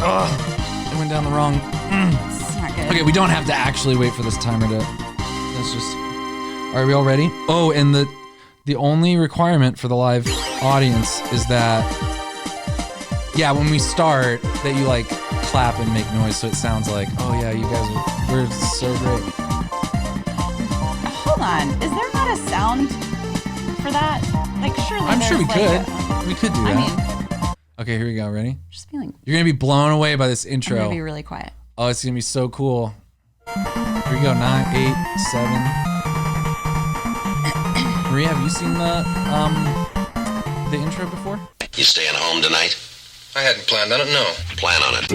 It went down the wrong. It's not good. Okay, we don't have to actually wait for this timer to. Let's just. Are we all ready? Oh, and the only requirement for the live audience is that, yeah, when we start, that you like clap and make noise so it sounds like, oh yeah, you guys we're so great. Hold on, is there not a sound for that? Like, surely I'm sure we there's, could. We could do that. I mean, okay, here we go. Ready? just feeling. You're gonna be blown away by this intro. I'm gonna be really quiet. Oh, it's gonna be so cool. Here we go. 9, 8, 7. Maria, have you seen the intro before? You staying home tonight? I hadn't planned on it, no. Plan on it.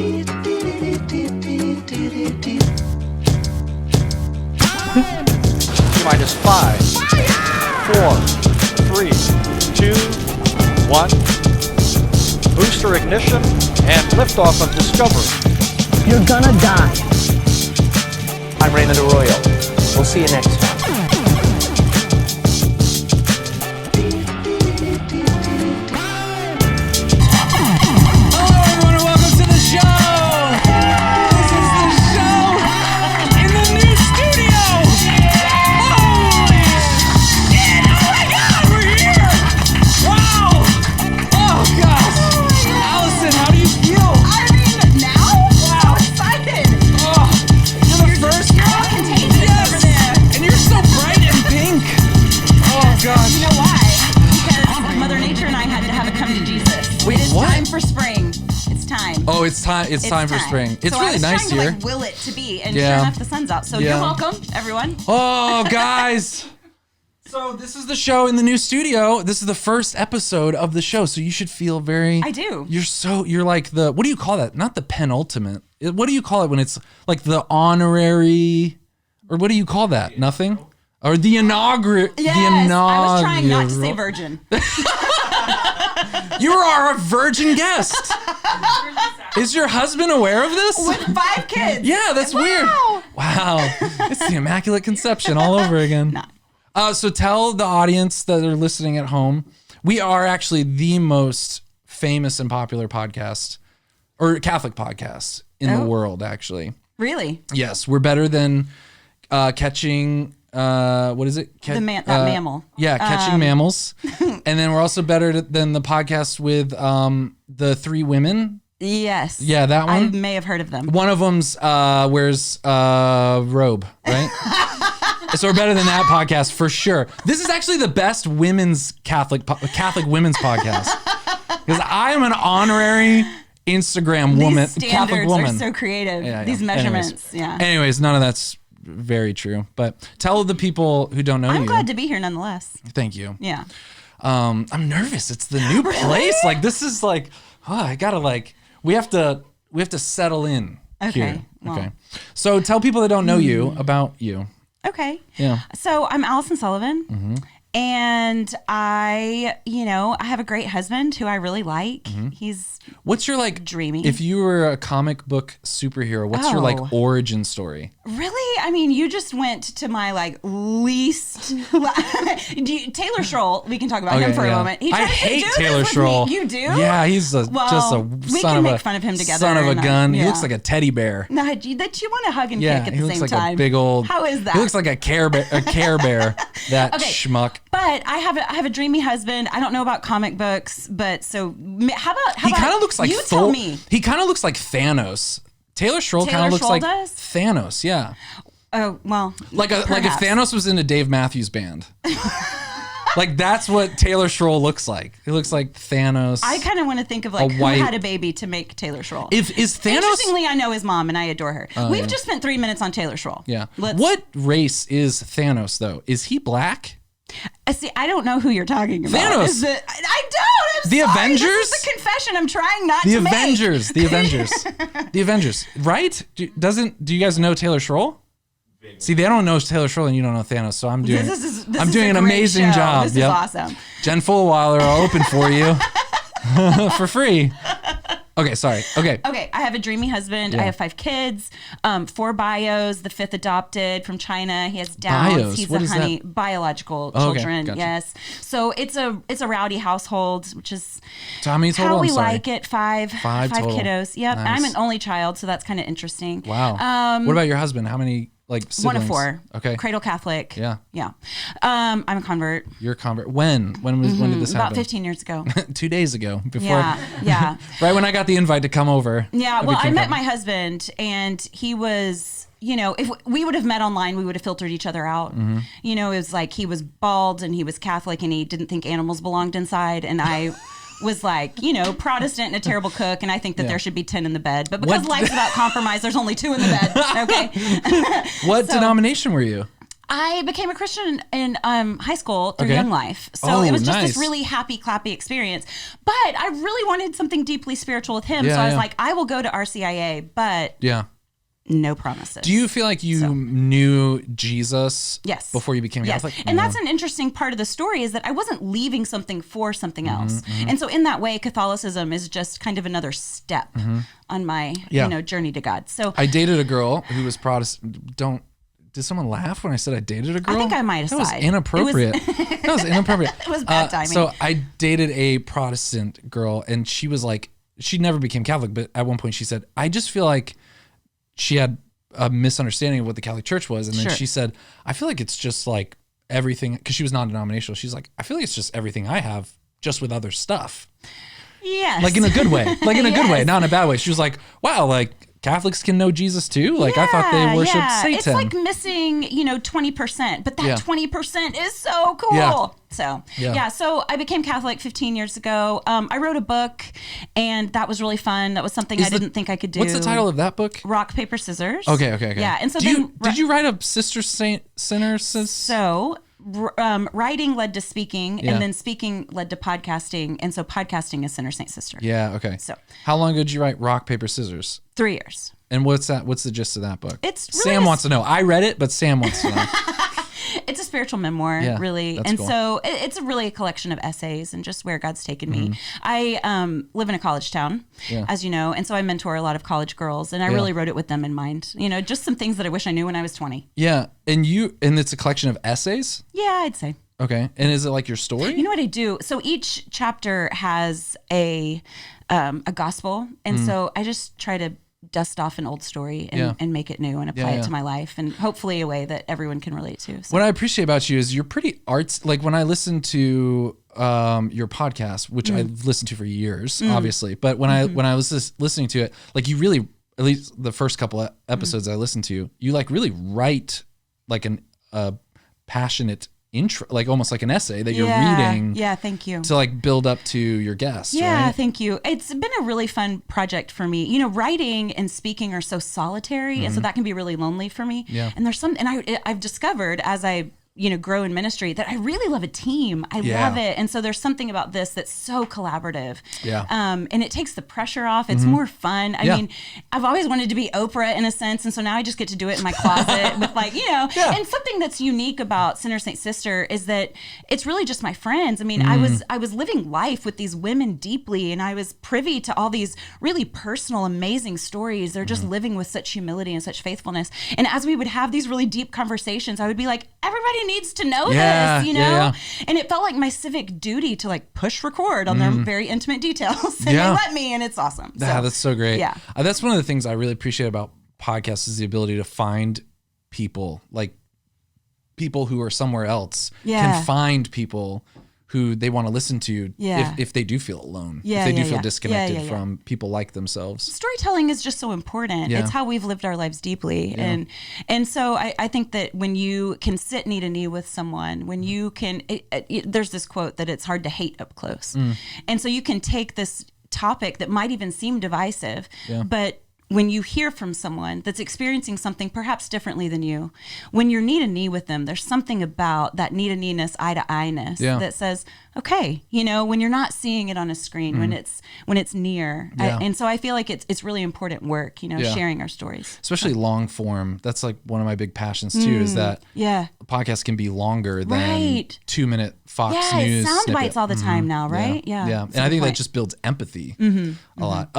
Minus 5, 4, 3, 2, 1. Booster ignition and liftoff of Discovery. You're gonna die. I'm Raymond Arroyo. We'll see you next time. Oh, it's time for spring. It's so really nice here. here. Like, will it to be, and sure enough, the sun's out. So you're welcome, everyone. Oh, guys. So this is the show in the new studio. This is the first episode of the show, so you should feel very... I do. You're like the... What do you call that? Not the penultimate. What do you call it when it's like the honorary... Or what do you call that? Nothing? Or the inaugural... Yes, I was trying not to say virgin. You are a virgin guest. Is your husband aware of this? With 5 kids. Yeah, that's weird. Wow. It's the Immaculate Conception all over again. No. So tell the audience that are listening at home, we are actually the most famous and popular podcast, or Catholic podcast in the world, actually. Really? Yes, we're better than catching... what is it? That mammal. Yeah, catching mammals. And then we're also better than the podcast with the 3 women. Yes. Yeah, that one. I may have heard of them. One of them's wears a robe, right? So we're better than that podcast for sure. This is actually the best women's Catholic women's podcast because I am an honorary Instagram woman, Catholic woman. These standards are so creative. Yeah. These measurements. Anyways, none of that's very true. But tell the people who don't know you. I'm glad to be here nonetheless. Thank you. Yeah. I'm nervous. It's the new place. Like this is like, I gotta like. We have to settle in. Okay. Here. Well. Okay. So tell people that don't know you about you. Okay. Yeah. So I'm Allison Sullivan. And I have a great husband who I really like. He's What's your like dreamy. If you were a comic book superhero, what's your like origin story? Really? I mean, you just went to my like least Taylor Schroll. We can talk about him for a moment. I hate Taylor Schroll. You do? Yeah, he's just a we can make fun of him together. Son of a gun. He looks like a teddy bear. No, that you want to hug and kick at the same time. He looks like a big old. How is that? He looks like a Care Bear. That schmuck. But I have a dreamy husband. I don't know about comic books, but so how about he kind of looks like you tell me. He kind of looks like Thanos. Taylor Schroll kind of looks like does? Thanos. Yeah. Oh well. Like if Thanos was in a Dave Matthews Band. Like that's what Taylor Schroll looks like. He looks like Thanos. I kind of want to think of like who had a baby to make Taylor Schroll. Is Thanos? Interestingly, I know his mom and I adore her. We've just spent 3 minutes on Taylor Schroll. Yeah. What race is Thanos though? Is he black? See, I don't know who you're talking about. Thanus. I don't. I'm the sorry. Avengers. This is the confession I'm trying not the to Avengers. make. The Avengers. The Avengers. Right? Do you guys know Taylor Schroll? See, they don't know Taylor Schroll and you don't know Thanos, so I'm doing. I'm doing an amazing job. This is awesome. Jen Fulwiler are open for you for free. Okay, sorry. Okay. Okay, I have a dreamy husband. Yeah. I have 5 kids, 4 bios, the 5th adopted from China. He has Downs. Bios? He's What a is honey. that? Biological Oh, okay, children. gotcha. Yes. So it's a rowdy household, which is So how many total? how we I'm sorry. like it. 5 5 total. kiddos. Yep. Nice. I'm an only child, so that's kind of interesting. Wow. What about your husband? How many siblings? 1 of 4. Okay. Cradle Catholic. Yeah. Yeah. I'm a convert. You're a convert. When did this happen? About 15 years ago. 2 days ago. Before. Yeah. Right when I got the invite to come over. Yeah, well, I became met my husband, and he was, if we would have met online, we would have filtered each other out. Mm-hmm. It was like he was bald and he was Catholic and he didn't think animals belonged inside, and I was like, Protestant and a terrible cook, and I think that there should be 10 in the bed. But because life's about compromise, there's only 2 in the bed. Okay. What denomination were you? I became a Christian in high school through Okay. Young Life. So it was just nice. this really happy, clappy experience. But I really wanted something deeply spiritual with him. Yeah, so I was yeah. like, I will go to RCIA, but Yeah. no promises. Do you feel like you knew Jesus Yes. before you became Yes. Catholic? And that's an interesting part of the story, is that I wasn't leaving something for something else. And so in that way, Catholicism is just kind of another step on my journey to God. So I dated a girl who was Protestant. Did someone laugh when I said I dated a girl? I think I might have That was sighed. inappropriate. That was inappropriate. It was bad timing. So I dated a Protestant girl, and she was like, she never became Catholic, but at one point she said, I just feel like she had a misunderstanding of what the Catholic Church was. And then Sure. she said, I feel like it's just like everything, because she was non-denominational. She's like, I feel like it's just everything I have, just with other stuff. yes. Like in a good way. Like in a good way, Yes. not in a bad way. She was like, wow, like Catholics can know Jesus too? Like I thought they worshiped Satan. It's like missing, 20%, but that Yeah. 20% is so cool. Yeah. So, Yeah. so I became Catholic 15 years ago. I wrote a book, and that was really fun. That was something I didn't think I could do. What's the title of that book? Rock, Paper, Scissors. Okay. Yeah, and so did you write a Sister Saint Sinner? So writing led to speaking, Yeah. and then speaking led to podcasting, and so podcasting is Sinner Saint Sister. Yeah, okay. So how long ago did you write Rock, Paper, Scissors? 3 years. And what's that? What's the gist of that book? It's really Sam wants to know. I read it, but Sam wants to know. It's a spiritual memoir, Yeah, really. that's And cool. so it's really a collection of essays and just where God's taken me. Mm-hmm. I live in a college town, Yeah. as you know, and so I mentor a lot of college girls, and I really wrote it with them in mind. Just some things that I wish I knew when I was 20. Yeah, and it's a collection of essays? Yeah, I'd say. Okay. And is it like your story? You know what I do? So each chapter has a gospel, and so I just try to dust off an old story and make it new and apply it to my life, and hopefully a way that everyone can relate to. So. What I appreciate about you is you're pretty arts. Like when I listen to your podcast, which I've listened to for years, obviously, but when I was just listening to it, like you really, at least the first couple of episodes I listened to, you like really write like a passionate intro, like almost like an essay that you're reading. Yeah, thank you. To like build up to your guest. Yeah, right? thank you. It's been a really fun project for me. Writing and speaking are so solitary, and so that can be really lonely for me. Yeah. And there's I've discovered as I grow in ministry that I really love a team. I Yeah. love it. And so there's something about this that's so collaborative. Yeah. And it takes the pressure off. It's more fun. I mean, I've always wanted to be Oprah in a sense. And so now I just get to do it in my closet with and something that's unique about Sinner Saint Sister is that it's really just my friends. I mean, I was living life with these women deeply, and I was privy to all these really personal, amazing stories. They're just living with such humility and such faithfulness. And as we would have these really deep conversations, I would be like, everybody needs to know Yeah, this, yeah. And it felt like my civic duty to like push record on their very intimate details. And Yeah. they let me, and it's awesome. Yeah, that's so great. Yeah. That's one of the things I really appreciate about podcasts is the ability to find people, like people who are somewhere else can find people who they want to listen to if they do feel alone, if they do feel disconnected from people like themselves. Storytelling is just so important. Yeah. It's how we've lived our lives deeply. And so I think that when you can sit knee to knee with someone, when you can, there's this quote that it's hard to hate up close. And so you can take this topic that might even seem divisive, but when you hear from someone that's experiencing something perhaps differently than you, when you're knee to knee with them, there's something about that knee to knee-ness, eye to eye-ness that says, okay, when you're not seeing it on a screen, when it's near. And so I feel like it's really important work, sharing our stories. Especially long form. That's like one of my big passions too, is that a podcast can be longer than 2-minute Fox News sound snippet. bites all the time now, right? Yeah. And I think that just builds empathy a lot.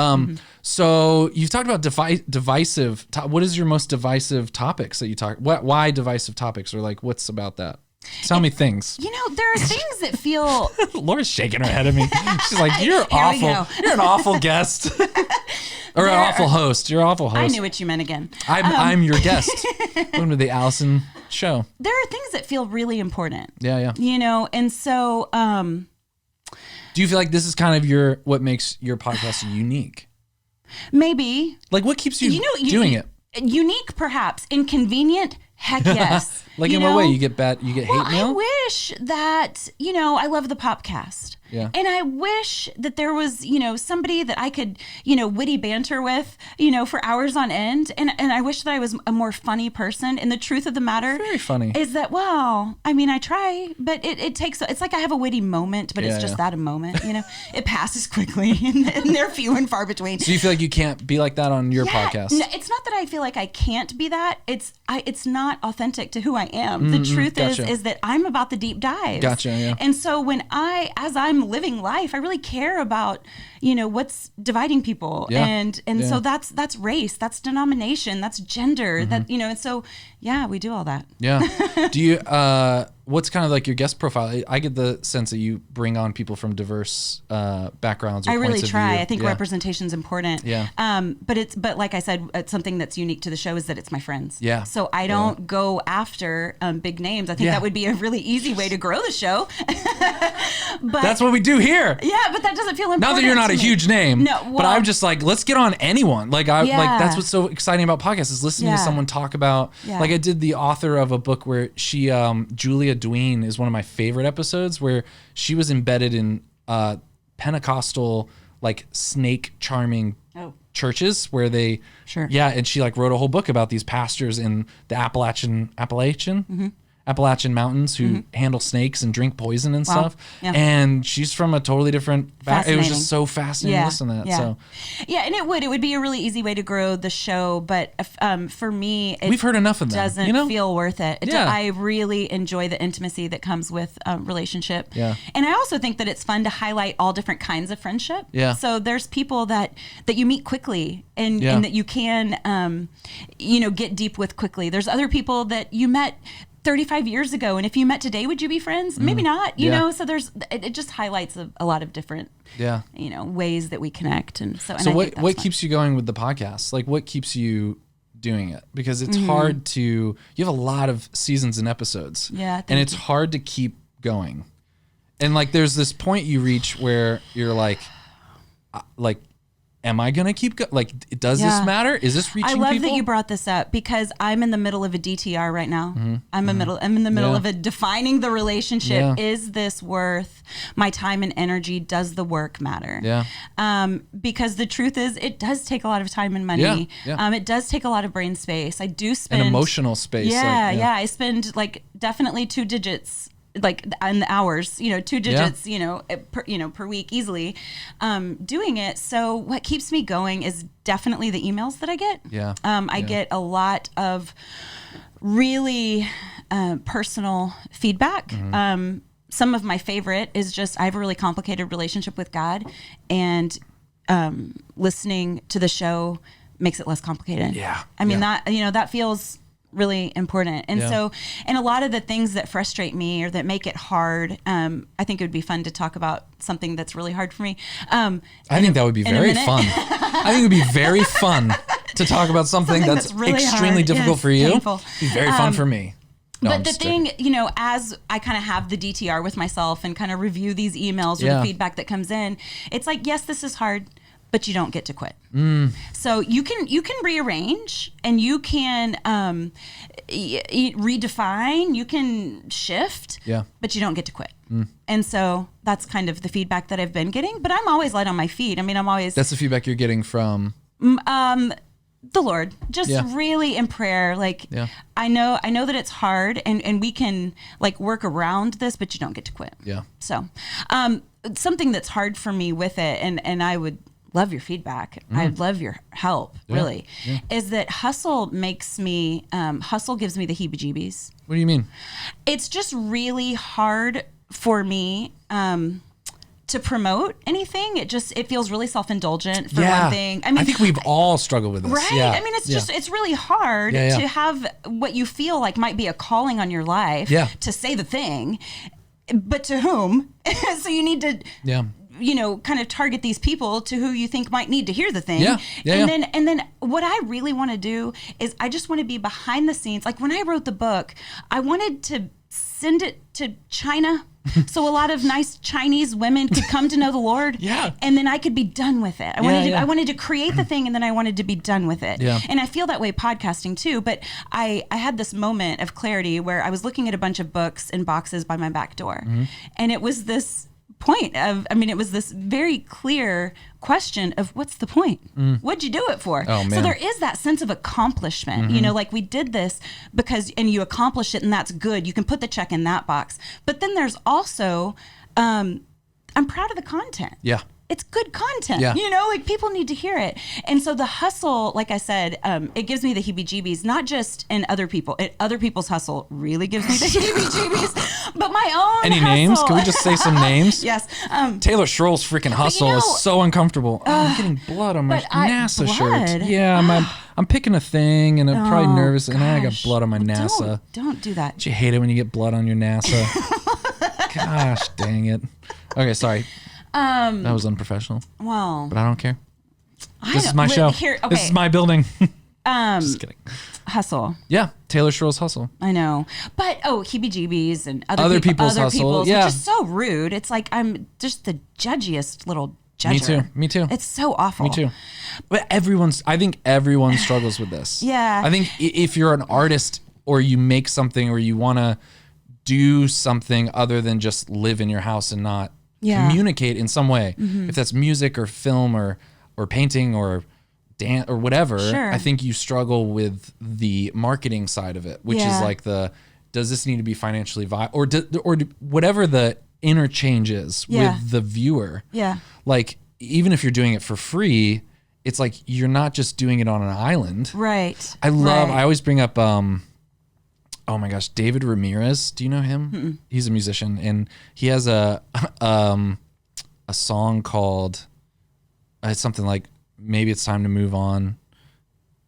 So you've talked about divisive. What is your most divisive topics that you talk? Why divisive topics, or like what's about that? Tell me things. There are things that feel. Laura's shaking her head at me. She's like, "You're awful. You're an awful guest, or an awful host. You're an awful host." I knew what you meant again. I'm your guest. Welcome to the Allison Show. There are things that feel really important. Yeah. And so. Do you feel like this is kind of what makes your podcast unique? Maybe. Like, what keeps you doing it? Unique, perhaps. Inconvenient. Heck yes. Like, in what way? You get hate mail? I wish that, I love the podcast. Yeah. And I wish that there was, somebody that I could, witty banter with, for hours on end. And I wish that I was a more funny person. And the truth of the matter very funny. Is that, I try, but it takes, it's like I have a witty moment, but it's just that a moment, it passes quickly and they're few and far between. So you feel like you can't be like that on your podcast? No, it's not that I feel like I can't be that. It's not authentic to who I am. The truth is that I'm about the deep dives. Gotcha, yeah. And so as I'm living life, I really care about, what's dividing people. Yeah. And so that's race, that's denomination, that's gender, that, and so, we do all that. Yeah. Do you, what's kind of like your guest profile? I get the sense that you bring on people from diverse backgrounds or I really points of try. view. I think representation is important. Yeah. But like I said, it's something that's unique to the show is that it's my friends. Yeah. So I don't go after big names. I think that would be a really easy way to grow the show. But that's what we do here. Yeah, but that doesn't feel important. Not that you're not a huge name, but I'm just like, let's get on anyone. Like like that's what's so exciting about podcasts is listening to someone talk about. Like I did the author of a book where she, Julia Dween, is one of my favorite episodes where she was embedded in Pentecostal like snake charming churches where they and she like wrote a whole book about these pastors in the Appalachian Mountains who handle snakes and drink poison and stuff. Yeah. And she's from a totally different background. It was just so fascinating to listen to that. So and it would be a really easy way to grow the show, but for me we've heard enough of that. Doesn't feel worth it. I really enjoy the intimacy that comes with relationship. Yeah. And I also think that it's fun to highlight all different kinds of friendship. Yeah. So there's people that you meet quickly and that you can get deep with quickly. There's other people that you met 35 years ago, and if you met today, would you be friends? Maybe not, you know. So it just highlights a lot of different ways that we connect. And so what keeps you going with the podcast? Like, what keeps you doing it? Because it's hard to, you have a lot of seasons and episodes, and it's hard to keep going. And like, there's this point you reach where you're like am I gonna keep going? Like, does this matter? Is this reaching people? I love that you brought this up because I'm in the middle of a DTR right now. I'm in the middle of it, defining the relationship. Yeah. Is this worth my time and energy? Does the work matter? Yeah. Because the truth is, it does take a lot of time and money. Yeah. It does take a lot of brain space. I do spend an emotional space. I spend like definitely 2 digits. Like in the hours, 2 digits, per week easily, doing it. So what keeps me going is definitely the emails that I get. I get a lot of really personal feedback. Some of my favorite is just I have a really complicated relationship with God, and listening to the show makes it less complicated. That feels really important. And so, and a lot of the things that frustrate me or that make it hard, I think it would be fun to talk about something that's really hard for me. I think that would be very fun. I think it would be very fun to talk about something that's really extremely difficult for you. It'd be very fun for me. No, but the thing, as I kind of have the DTR with myself and kind of review these emails or the feedback that comes in, it's like, yes, this is hard, but you don't get to quit. So you can rearrange and you can redefine, you can shift, but you don't get to quit. And so that's kind of the feedback that I've been getting, but I'm always light on my feet. I mean, that's the feedback you're getting from The Lord, just really in prayer. Like, I know that it's hard and we can like work around this, but you don't get to quit. Yeah. So, something that's hard for me with it, and I would love your feedback. I'd love your help, really, is that hustle makes me, hustle gives me the heebie-jeebies. What do you mean? It's just really hard for me, to promote anything. It feels really self-indulgent for one thing. I mean, I think we've all struggled with this. Right. Yeah. I mean, it's really hard to have what you feel like might be a calling on your life to say the thing, but to whom? So you need to, kind of target these people to who you think might need to hear the thing. And then what I really want to do is I just want to be behind the scenes. Like when I wrote the book, I wanted to send it to China so a lot of nice Chinese women could come to know the Lord. And then I could be done with it. I wanted to create the thing, and then I wanted to be done with it. And I feel that way podcasting too. But I had this moment of clarity where I was looking at a bunch of books in boxes by my back door. And it was this point of, it was this very clear question of what's the point? What'd you do it for? Oh, man. So there is that sense of accomplishment, like we did this because, and you accomplished it and that's good. You can put the check in that box. But then there's also, I'm proud of the content. Yeah. It's good content, like people need to hear it. And so the hustle, like I said, it gives me the heebie-jeebies, not just in other people's hustle really gives me the heebie-jeebies, but my own Any hustle. names? Can we just say some names? Yes. Taylor Schroll's freaking hustle is so uncomfortable. I'm getting blood on my NASA shirt. Yeah, I'm picking a thing and I'm probably nervous and I got blood on my NASA. Don't do that. Don't you hate it when you get blood on your NASA? Gosh, dang it. Okay, sorry. That was unprofessional. Well, but I don't care. This is my show. This is my building. Just kidding. Hustle. Yeah, Taylor Schroll's hustle. I know, but heebie-jeebies and other people's hustle. Which is so rude. It's like I'm just the judgiest little judger. Me too. It's so awful. Me too. But I think everyone struggles with this. Yeah. I think if you're an artist or you make something or you want to do something other than just live in your house and not communicate in some way, if that's music or film or painting or dance or whatever, I think you struggle with the marketing side of it, which is like does this need to be financially viable or whatever the interchange is with the viewer. Like even if you're doing it for free, it's like you're not just doing it on an island. Right. I always bring up oh my gosh, David Ramirez. Do you know him? He's a musician, and he has a song called it's something like Maybe It's Time to Move On,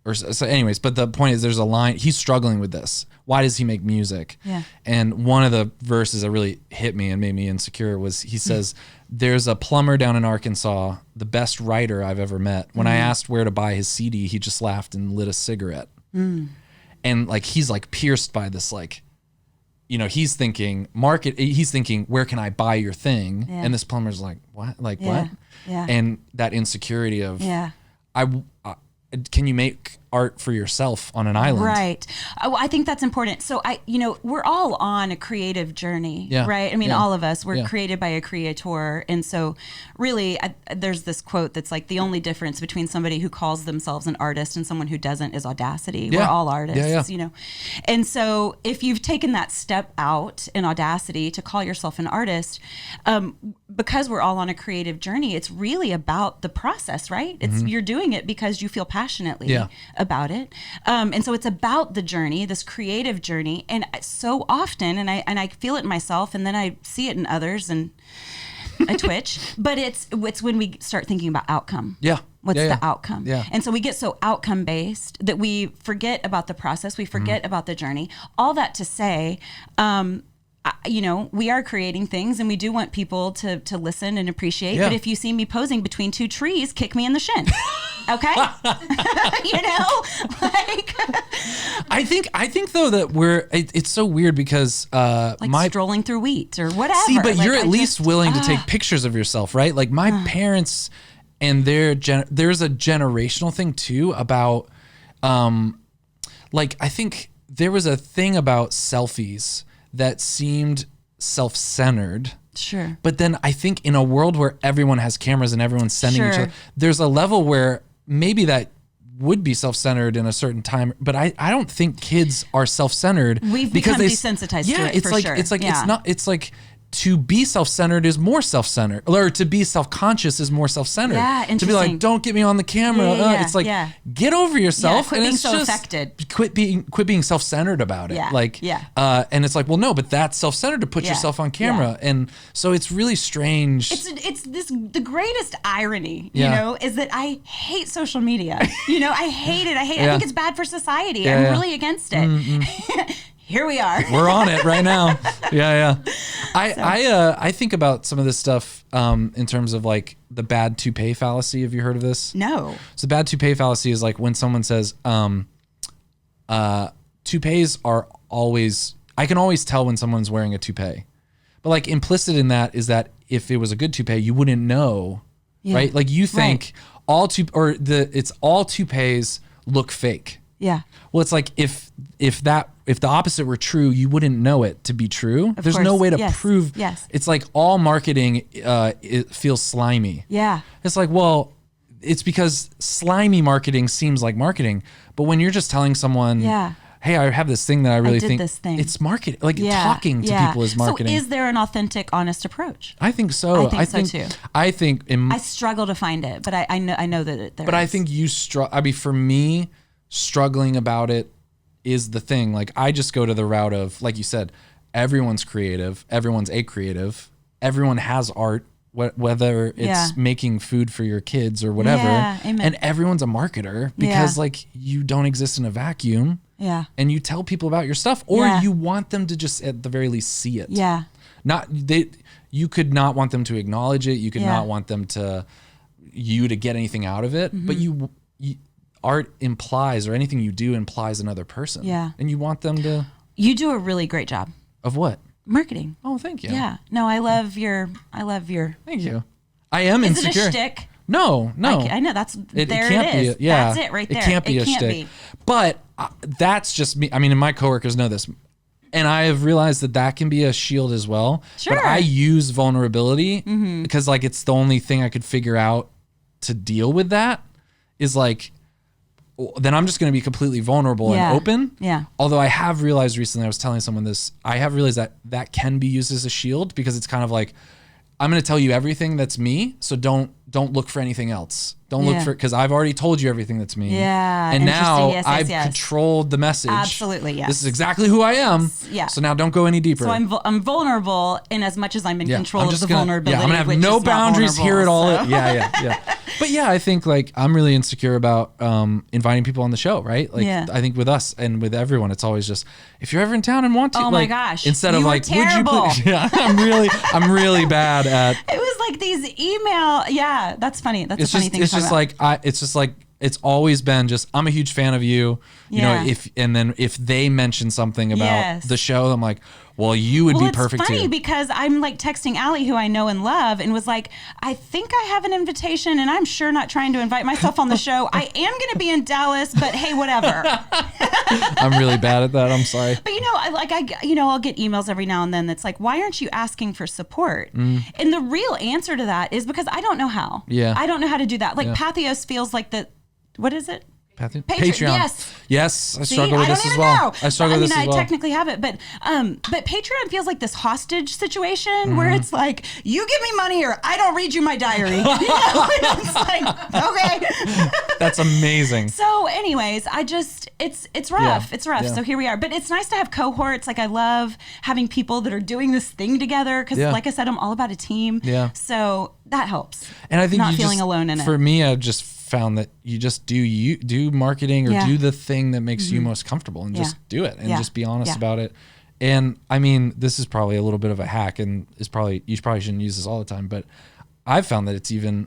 or so. Anyways, but the point is, there's a line. He's struggling with this. Why does he make music? Yeah. And one of the verses that really hit me and made me insecure was he says, "There's a plumber down in Arkansas, the best writer I've ever met. When I asked where to buy his CD, he just laughed and lit a cigarette." And like he's like pierced by this, like, he's thinking he's thinking, where can I buy your thing? And this plumber's like, what? Like what? Yeah. And that insecurity of can you make art for yourself on an island? Right. I think that's important. So we're all on a creative journey, right? I mean, all of us, we're created by a creator. And so really there's this quote that's like, the only difference between somebody who calls themselves an artist and someone who doesn't is audacity. We're all artists, And so if you've taken that step out in audacity to call yourself an artist, because we're all on a creative journey, it's really about the process, right? It's you're doing it because you feel passionately about it. And so it's about the journey, this creative journey. And so often, and I feel it in myself, and then I see it in others, and I twitch, but it's when we start thinking about outcome. What's the outcome? And so we get so outcome based that we forget about the process. We forget about the journey. All that to say, we are creating things and we do want people to listen and appreciate. But if you see me posing between two trees, kick me in the shin. Okay. I think though that it's so weird because strolling through wheat or whatever. See, but you're at least willing to take pictures of yourself, right? Like my parents and there's a generational thing too about I think there was a thing about selfies that seemed self-centered. Sure. But then I think in a world where everyone has cameras and everyone's sending each other, there's a level where maybe that would be self-centered in a certain time, but I don't think kids are self-centered. We've because become desensitized to it, it's for like, sure. It's like, Yeah. it's not, it's like, to be self-centered is more self-centered, or to be self-conscious is more self-centered. Yeah, To be like, interesting. don't get me on the camera. Yeah, it's like, yeah. get over yourself. quit and being it's so just, affected. Quit being self-centered about it. Yeah, Like, yeah. And it's like, well, no, but that's self-centered to put Yeah, yourself on camera. And so it's really strange. It's the greatest irony, Yeah. you know, is that I hate social media. You know, I hate it. I Yeah. think it's bad for society. Yeah, I'm yeah. really against it. Here we are. We're on it right now. Yeah. I think about some of this stuff in terms of like the bad toupee fallacy. Have you heard of this? No. So the bad toupee fallacy is like when someone says, toupees are always, I can always tell when someone's wearing a toupee. But like implicit in that is that if it was a good toupee, you wouldn't know, right? Like you think all toupees look fake. Yeah. Well, it's like if the opposite were true, you wouldn't know it to be true. There's no course. way to Yes. prove. Yes. It's like all marketing it feels slimy. Yeah. It's like, well, it's because slimy marketing seems like marketing, but when you're just telling someone, Yeah. hey, I have this thing that I really did think this thing. it's marketing. Like Yeah. talking to people is marketing. So is there an authentic, honest approach? I think so. I think so, too. I think I struggle to find it, but I know that there But I is. think I mean, for me, struggling about it is the thing. Like, I just go to the route of, like you said, everyone's creative. Everyone's a creative. Everyone has art, whether it's Yeah. making food for your kids or whatever. Yeah, amen. And everyone's a marketer because, Yeah. like, you don't exist in a vacuum. Yeah. And you tell people about your stuff, or Yeah. you want them to just, at the very least, see it. Yeah. You could not want them to acknowledge it. You could Yeah. not want them to get anything out of it. But you art implies, or anything you do implies another person. Yeah. And you want them to. You do a really great job. Of what? Marketing. Oh, thank you. Yeah. No, I love your. Thank you. I am Is insecure. it a shtick? No. I know that's It there. can't It is. be. Yeah. That's it right there. It can't be a shtick. But that's just me. I mean, and my coworkers know this. And I have realized that can be a shield as well. Sure. But I use vulnerability because, like, it's the only thing I could figure out to deal with that is, like, then I'm just going to be completely vulnerable Yeah. and open. Yeah. Although I have realized recently, I was telling someone this, I have realized that can be used as a shield because it's kind of like, I'm going to tell you everything that's me. So don't look for anything else. Don't look Yeah. for, because I've already told you everything that's me. Yeah, And now interesting. Yes, I've yes. controlled the message. Absolutely, yes. This is exactly who I am. Yeah. So now don't go any deeper. So I'm vulnerable in as much as I'm in control I'm of just the gonna, vulnerability. Yeah, I'm gonna have which no is not boundaries here at all. vulnerable, so. Yeah. But yeah, I think, like, I'm really insecure about inviting people on the show, right? Like, Yeah. I think with us and with everyone, it's always just, if you're ever in town and want to, Oh my like, gosh, instead you of were like, terrible. would you please? Yeah, I'm really bad at. It was like these email. Yeah, that's funny. That's It's a funny just, thing. it's to talk just about. like it's just like it's always been just, I'm a huge fan of you. You Yeah. know, if they mention something about Yes. the show, I'm like, well, you would be perfect it's funny too. because I'm like texting Allie, who I know and love, and was like, I think I have an invitation, and I'm sure not trying to invite myself on the show. I am going to be in Dallas, but hey, whatever. I'm really bad at that. I'm sorry. But I'll get emails every now and then that's like, why aren't you asking for support? And the real answer to that is because I don't know how. Yeah. I don't know how to do that. Like, Yeah. Pathos feels like what is it? Patreon. Yes, I See, struggle with I this don't as even well. know. I struggle with this as well. I technically have it, but Patreon feels like this hostage situation where it's like, you give me money or I don't read you my diary. You know? It's like, okay. That's amazing. So anyways, it's rough. Yeah. It's rough. Yeah. So here we are. But it's nice to have cohorts. Like, I love having people that are doing this thing together because, Yeah. like I said, I'm all about a team. Yeah. So that helps. And I think not you feeling just, alone in it. For me, I've just found that you just do marketing or Yeah. do the thing that makes you most comfortable and Yeah. just do it and Yeah. just be honest Yeah. about it. And I mean, this is probably a little bit of a hack and you probably shouldn't use this all the time, but I've found that it's even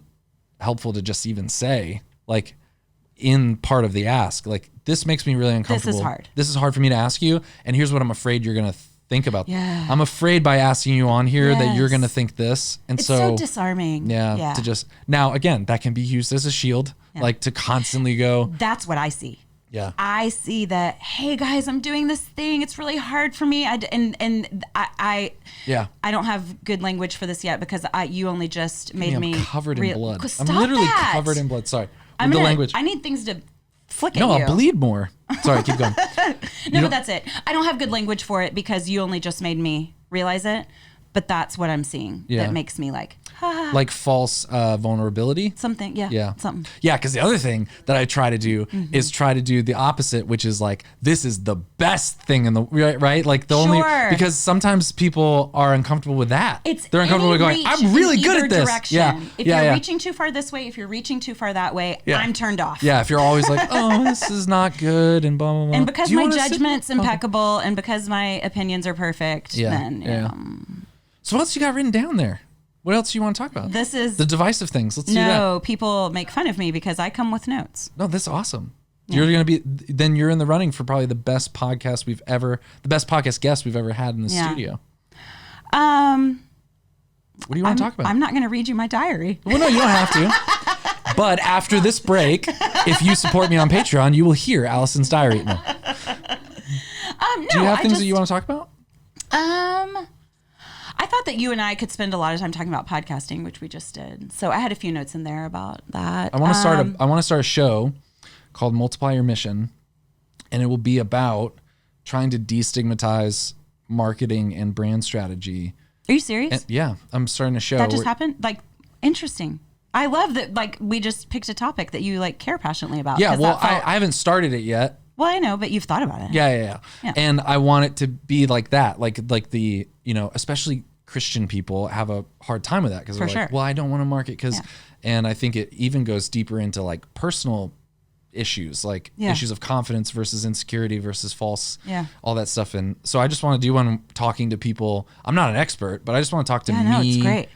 helpful to just even say, like, in part of the ask, like, this makes me really uncomfortable. hard. This is hard for me to ask you. And here's what I'm afraid you're going to think about. Yeah. I'm afraid by asking you on here that you're Yes. going to think this. And It's so disarming. yeah, to just, now again, that can be used as a shield, like to constantly go, That's what I see. yeah, I see that, hey guys, I'm doing this thing. It's really hard for me. I don't have good language for this yet because you only just made I'm me covered in blood. Stop I'm literally that. covered in blood. Sorry. I The language. I need things to flick at No, you. I'll bleed more. Sorry, keep going. No, but that's it. I don't have good language for it because you only just made me realize it. But that's what I'm seeing that makes me like, like false vulnerability. Something, Yeah. something. Yeah, because the other thing that I try to do is try to do the opposite, which is like, this is the best thing in the right. Like the only because sometimes people are uncomfortable with that. They're uncomfortable with going, I'm really good at this. Direction. Yeah, if you're reaching too far this way, if you're reaching too far that way, I'm turned off. Yeah, if you're always like, oh, this is not good and blah blah blah. And because my judgment's impeccable and because my opinions are perfect, So what else you got written down there? What else do you want to talk about? This is the divisive things. Let's do that. No, people make fun of me because I come with notes. No, this is awesome. You're going to be, then you're in the running for probably the best podcast guest we've ever had in the studio. What do you want to talk about? I'm not going to read you my diary. Well, no, you don't have to. But after this break, if you support me on Patreon, you will hear Allison's diary. No. Do you have things that you want to talk about? I thought that you and I could spend a lot of time talking about podcasting, which we just did. So I had a few notes in there about that. I want to start a show called Multiply Your Mission, and it will be about trying to destigmatize marketing and brand strategy. Are you serious? And, yeah, I'm starting a show. That just happened? Like, interesting. I love that, like, we just picked a topic that you, like, care passionately about. Yeah, well, I haven't started it yet. Well, I know, but you've thought about it. Yeah. And I want it to be like that. Like the, especially Christian people have a hard time with that because they're like, well, I don't want to market because, and I think it even goes deeper into like personal issues, like issues of confidence versus insecurity versus false, all that stuff. And so I just want to do one talking to people. I'm not an expert, but I just want to talk to me. No, it's great.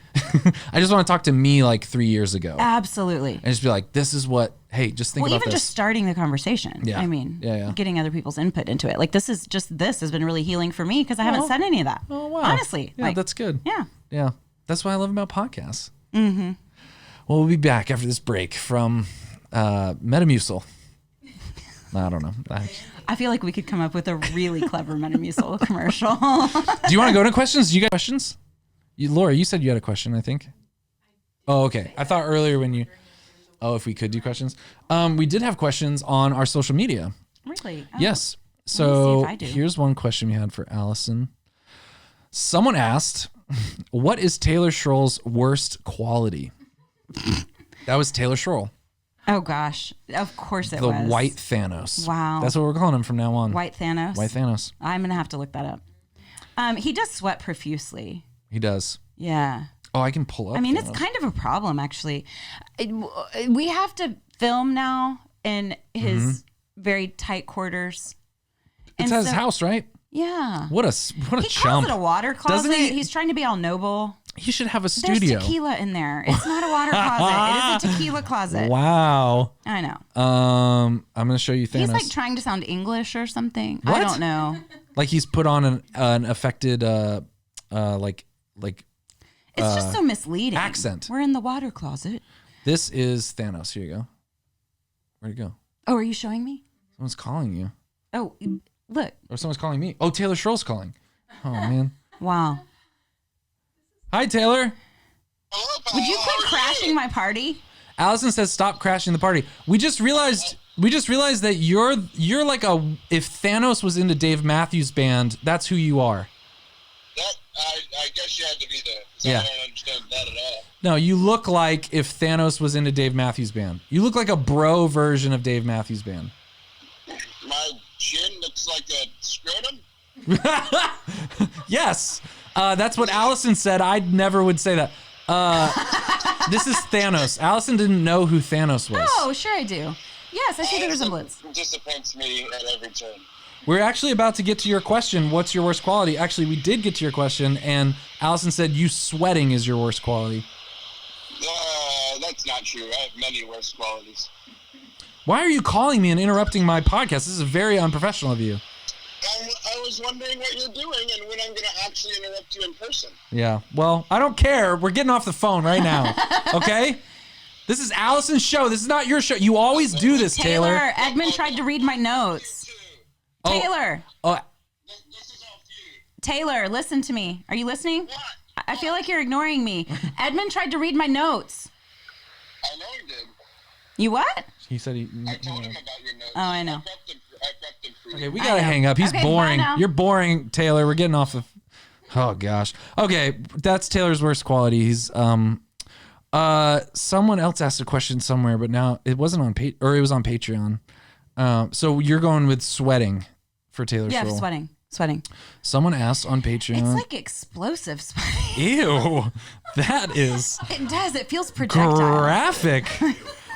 I just want to talk to me like 3 years ago. Absolutely. And just be like, this is what, hey, just think about this. Well, even just starting the conversation. Yeah. I mean, getting other people's input into it. Like this has been really healing for me because I haven't said any of that. Oh, wow. Honestly. Yeah, that's good. Yeah. Yeah. That's what I love about podcasts. Mm-hmm. Well, we'll be back after this break from Metamucil. I don't know. I feel like we could come up with a really clever Metamucil commercial. Do you want to go to questions? Do you got questions? Laura, you said you had a question, I think. Oh, okay. I thought earlier when you... Oh, if we could do questions. We did have questions on our social media. Really? Oh. Yes. So see if I do. Here's one question we had for Allison. Someone asked, what is Taylor Schroll's worst quality? That was Taylor Schroll. Oh, gosh. Of course it was. The White Thanos. Wow. That's what we're calling him from now on. White Thanos? White Thanos. I'm going to have to look that up. He does sweat profusely. He does. Yeah. Oh, I can pull up. I mean, Thanos. it's kind of a problem, actually. We have to film now in his very tight quarters. It's at his house, right? Yeah. What a He chump. calls it a water closet. Doesn't he? He's trying to be all noble. He should have a studio. There's tequila in there. It's not a water closet. It is a tequila closet. Wow. I know. I'm gonna show you Thanos. He's like trying to sound English or something. What? I don't know. Like he's put on an affected like It's just so misleading. accent. We're in the water closet. This is Thanos. Here you go. Where'd it go? Oh, are you showing me? Someone's calling you. Oh, look. Or someone's calling me. Oh, Taylor Schroll's calling. Oh man. Wow. Hi, Taylor. Would you quit crashing my party? Allison says stop crashing the party. We just realized that you're like if Thanos was into Dave Matthews Band, that's who you are. I guess you had to be there. Yeah. I don't understand that at all. No, you look like if Thanos was into Dave Matthews Band. You look like a bro version of Dave Matthews Band. My chin looks like a scrotum. Yes. That's what Allison said. I never would say that. This is Thanos. Allison didn't know who Thanos was. Oh, sure I do. Yes, I see the resemblance. Disappoints me at every turn. We're actually about to get to your question. What's your worst quality? Actually, we did get to your question, and Allison said you sweating is your worst quality. That's not true. I have many worse qualities. Why are you calling me and interrupting my podcast? This is very unprofessional of you. I was wondering what you're doing and when I'm going to actually interrupt you in person. Yeah. Well, I don't care. We're getting off the phone right now. Okay? This is Allison's show. This is not your show. You always do this, Taylor. Edmund tried to read my notes. Oh. Taylor. Oh, This is all for you. Taylor, listen to me. Are you listening? What? I feel like you're ignoring me. Edmund tried to read my notes. I know he did. You what? he said he. I told him about your notes. I know. Okay, we gotta hang up. He's Okay, boring. bye now. You're boring, Taylor. We're getting off of. Oh gosh. Okay, that's Taylor's worst quality. He's someone else asked a question somewhere, but now it wasn't on it was on Patreon. So you're going with sweating for Taylor's role. Yeah, sweating. Someone asked on Patreon. It's like explosive sweating. Ew, that is It does. It feels projectile. graphic.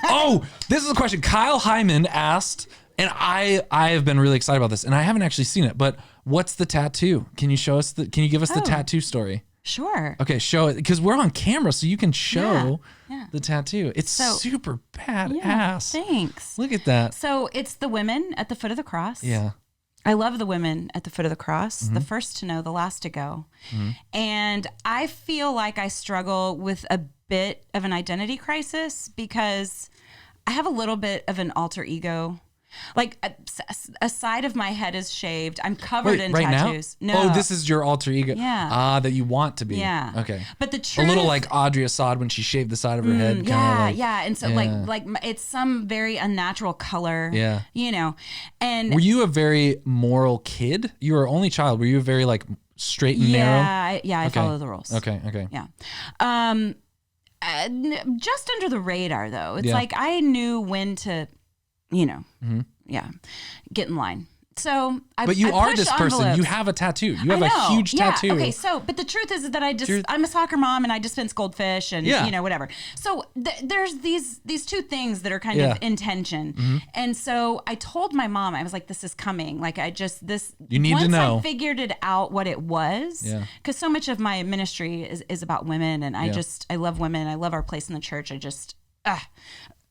Oh, this is a question. Kyle Hyman asked, and I have been really excited about this, and I haven't actually seen it, but what's the tattoo? Can you show us can you give us the tattoo story? Sure. Okay, show it, because we're on camera, so you can show Yeah. the tattoo. It's super badass. Yeah, thanks. Look at that. So it's the women at the foot of the cross. Yeah. I love the women at the foot of the cross, the first to know, the last to go. And I feel like I struggle with a bit of an identity crisis because I have a little bit of an alter ego. Like a side of my head is shaved. I'm covered in tattoos. Now? No. Oh, this is your alter ego. Yeah. That you want to be. Yeah. Okay. But the truth, a little like Audrey Assad when she shaved the side of her head. Yeah. And so like it's some very unnatural color. Yeah. You know, and were you a very moral kid? You were only child. Were you very like straight and narrow? I follow the rules. Okay. Yeah. Just under the radar though. It's like I knew when to, get in line. So But you are pushed this person. envelopes. You have a tattoo. You have a huge tattoo. Okay, but the truth is that I'm a soccer mom and I dispense goldfish and whatever. So there's these two things that are kind of in tension. And so I told my mom, I was like, this is coming. Like you need to know. Once I figured it out what it was, because so much of my ministry is about women, and I love women. I love our place in the church.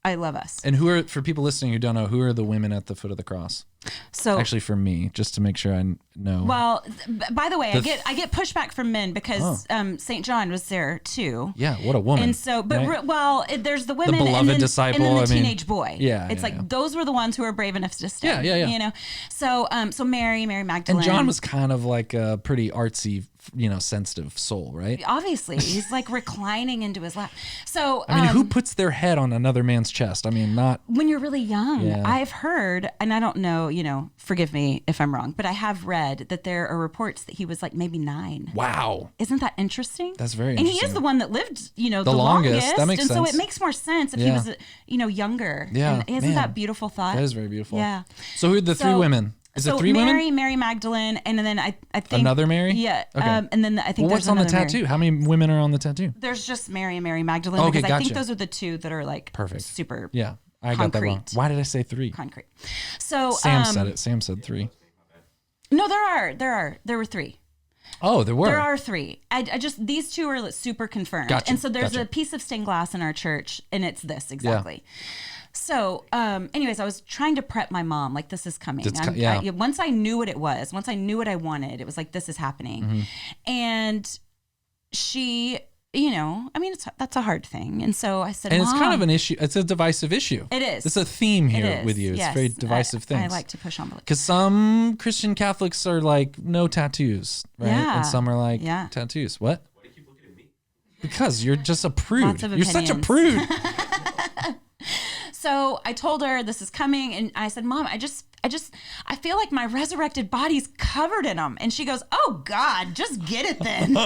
I love us. And for people listening who don't know, who are the women at the foot of the cross? So actually, for me, just to make sure I know. Well, by the way, I get pushback from men because St. John was there too. Yeah, what a woman. And so, but right? there's the women, the beloved and then, disciple, and then the teenage boy. Yeah, it's those were the ones who were brave enough to stay. Yeah. You know, so Mary Magdalene, and John was kind of like a pretty artsy, sensitive soul, right? Obviously, he's like reclining into his lap. So I mean, who puts their head on another man's chest? I mean, not when you're really young. Yeah. I've heard, and I don't know, forgive me if I'm wrong, but I have read that there are reports that he was like maybe 9. Wow. Isn't that interesting? That's very interesting. And he is the one that lived, the longest. That makes sense. And so it makes more sense if he was, younger. Yeah. And isn't that a beautiful thought? That is very beautiful. Yeah. So who are the 3 women? Is it 3 women? Mary Magdalene, and then I think another Mary. Yeah. Okay. And then I think what's on the tattoo? Mary. How many women are on the tattoo? There's just Mary and Mary Magdalene. Okay, because I think gotcha. those are the 2 that are like perfect. Super. Yeah. I concrete. got that wrong. Why did I say 3? Concrete. So Sam said it. Sam said 3. No, there were 3. Oh, there were. There are 3. I just these 2 are super confirmed. Gotcha. And so there's a piece of stained glass in our church, and it's this exactly. Yeah. So, anyways, I was trying to prep my mom, like this is coming. Once I knew what it was, once I knew what I wanted, it was like this is happening, and she. That's a hard thing. And so I said, and Mom, it's kind of an issue. It's a divisive issue. It is. It's a theme here with you. It's very divisive things. I like to push on. Because some Christian Catholics are like, no tattoos, right? Yeah. And some are like, tattoos. What? Why do you keep looking at me? Because you're just a prude. Lots of you're such a prude. So I told her this is coming, and I said, Mom, I feel like my resurrected body's covered in them. And she goes, oh God, just get it then.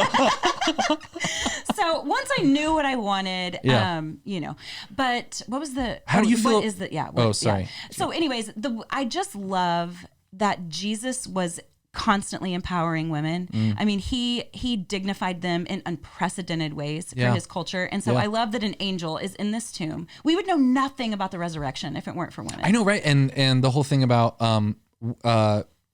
So once I knew what I wanted, but what was how do you feel? What is the, sorry. Yeah. So anyways, I just love that Jesus was constantly empowering women. I mean, he dignified them in unprecedented ways for his culture. And so I love that an angel is in this tomb. We would know nothing about the resurrection if it weren't for women. I know, right? And the whole thing about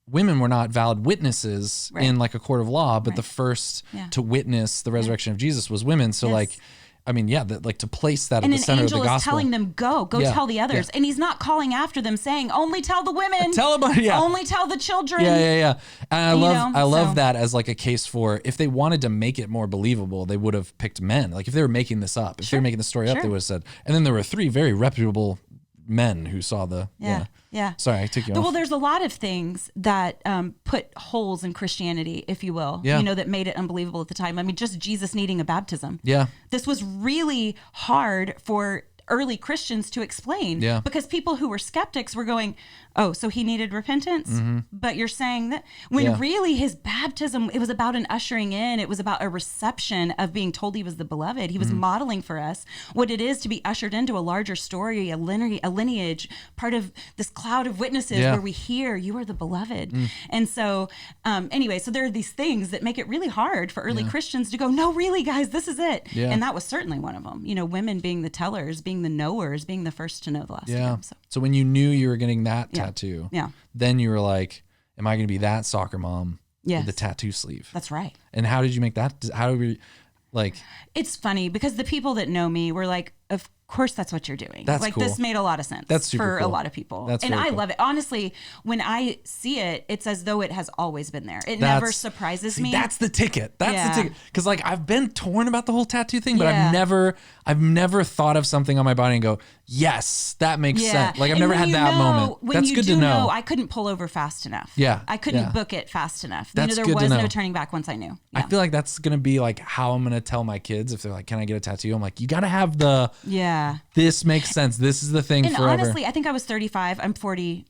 women were not valid witnesses in like a court of law, but the first to witness the resurrection of Jesus was women. So to place that at the center of the gospel. And an angel is telling them, go tell the others. Yeah. And he's not calling after them saying, only tell the women. Tell them, only tell the children. Yeah. And I love that as like a case for, if they wanted to make it more believable, they would have picked men. Like if they were making this up, if they were making the story up, they would have said, and then there were 3 very reputable men who saw the, Yeah. Sorry, I took you off. Well, there's a lot of things that put holes in Christianity, if you will, that made it unbelievable at the time. I mean, just Jesus needing a baptism. Yeah. This was really hard for early Christians to explain. Yeah. Because people who were skeptics were going, oh, so he needed repentance? But you're saying that when really his baptism, it was about an ushering in. It was about a reception of being told he was the beloved. He was modeling for us what it is to be ushered into a larger story, a lineage, part of this cloud of witnesses where we hear you are the beloved. And so anyway, so there are these things that make it really hard for early Christians to go, no, really, guys, this is it. Yeah. And that was certainly one of them. You know, women being the tellers, being the knowers, being the first to know the last to know. So when you knew you were getting that tattoo, then you were like, am I going to be that soccer mom with the tattoo sleeve? That's right. And how did you make that? How do we, like? It's funny because the people that know me were like, of course that's what you're doing. That's like cool. This made a lot of sense. That's super for cool. a lot of people. That's and I cool. love it. Honestly, when I see it, it's as though it has always been there. It never surprises me. That's the ticket. That's the ticket. Because like I've been torn about the whole tattoo thing, but I've never thought of something on my body and go, yes, that makes sense. Like I've never had that moment. That's good to know. I couldn't pull over fast enough. Yeah. I couldn't book it fast enough. That's there good to was know. no turning back once I knew. I feel like that's going to be like how I'm going to tell my kids if they're like, can I get a tattoo? I'm like, you got to have the, this makes sense. This is the thing and forever. Honestly, I think I was 35. I'm 42.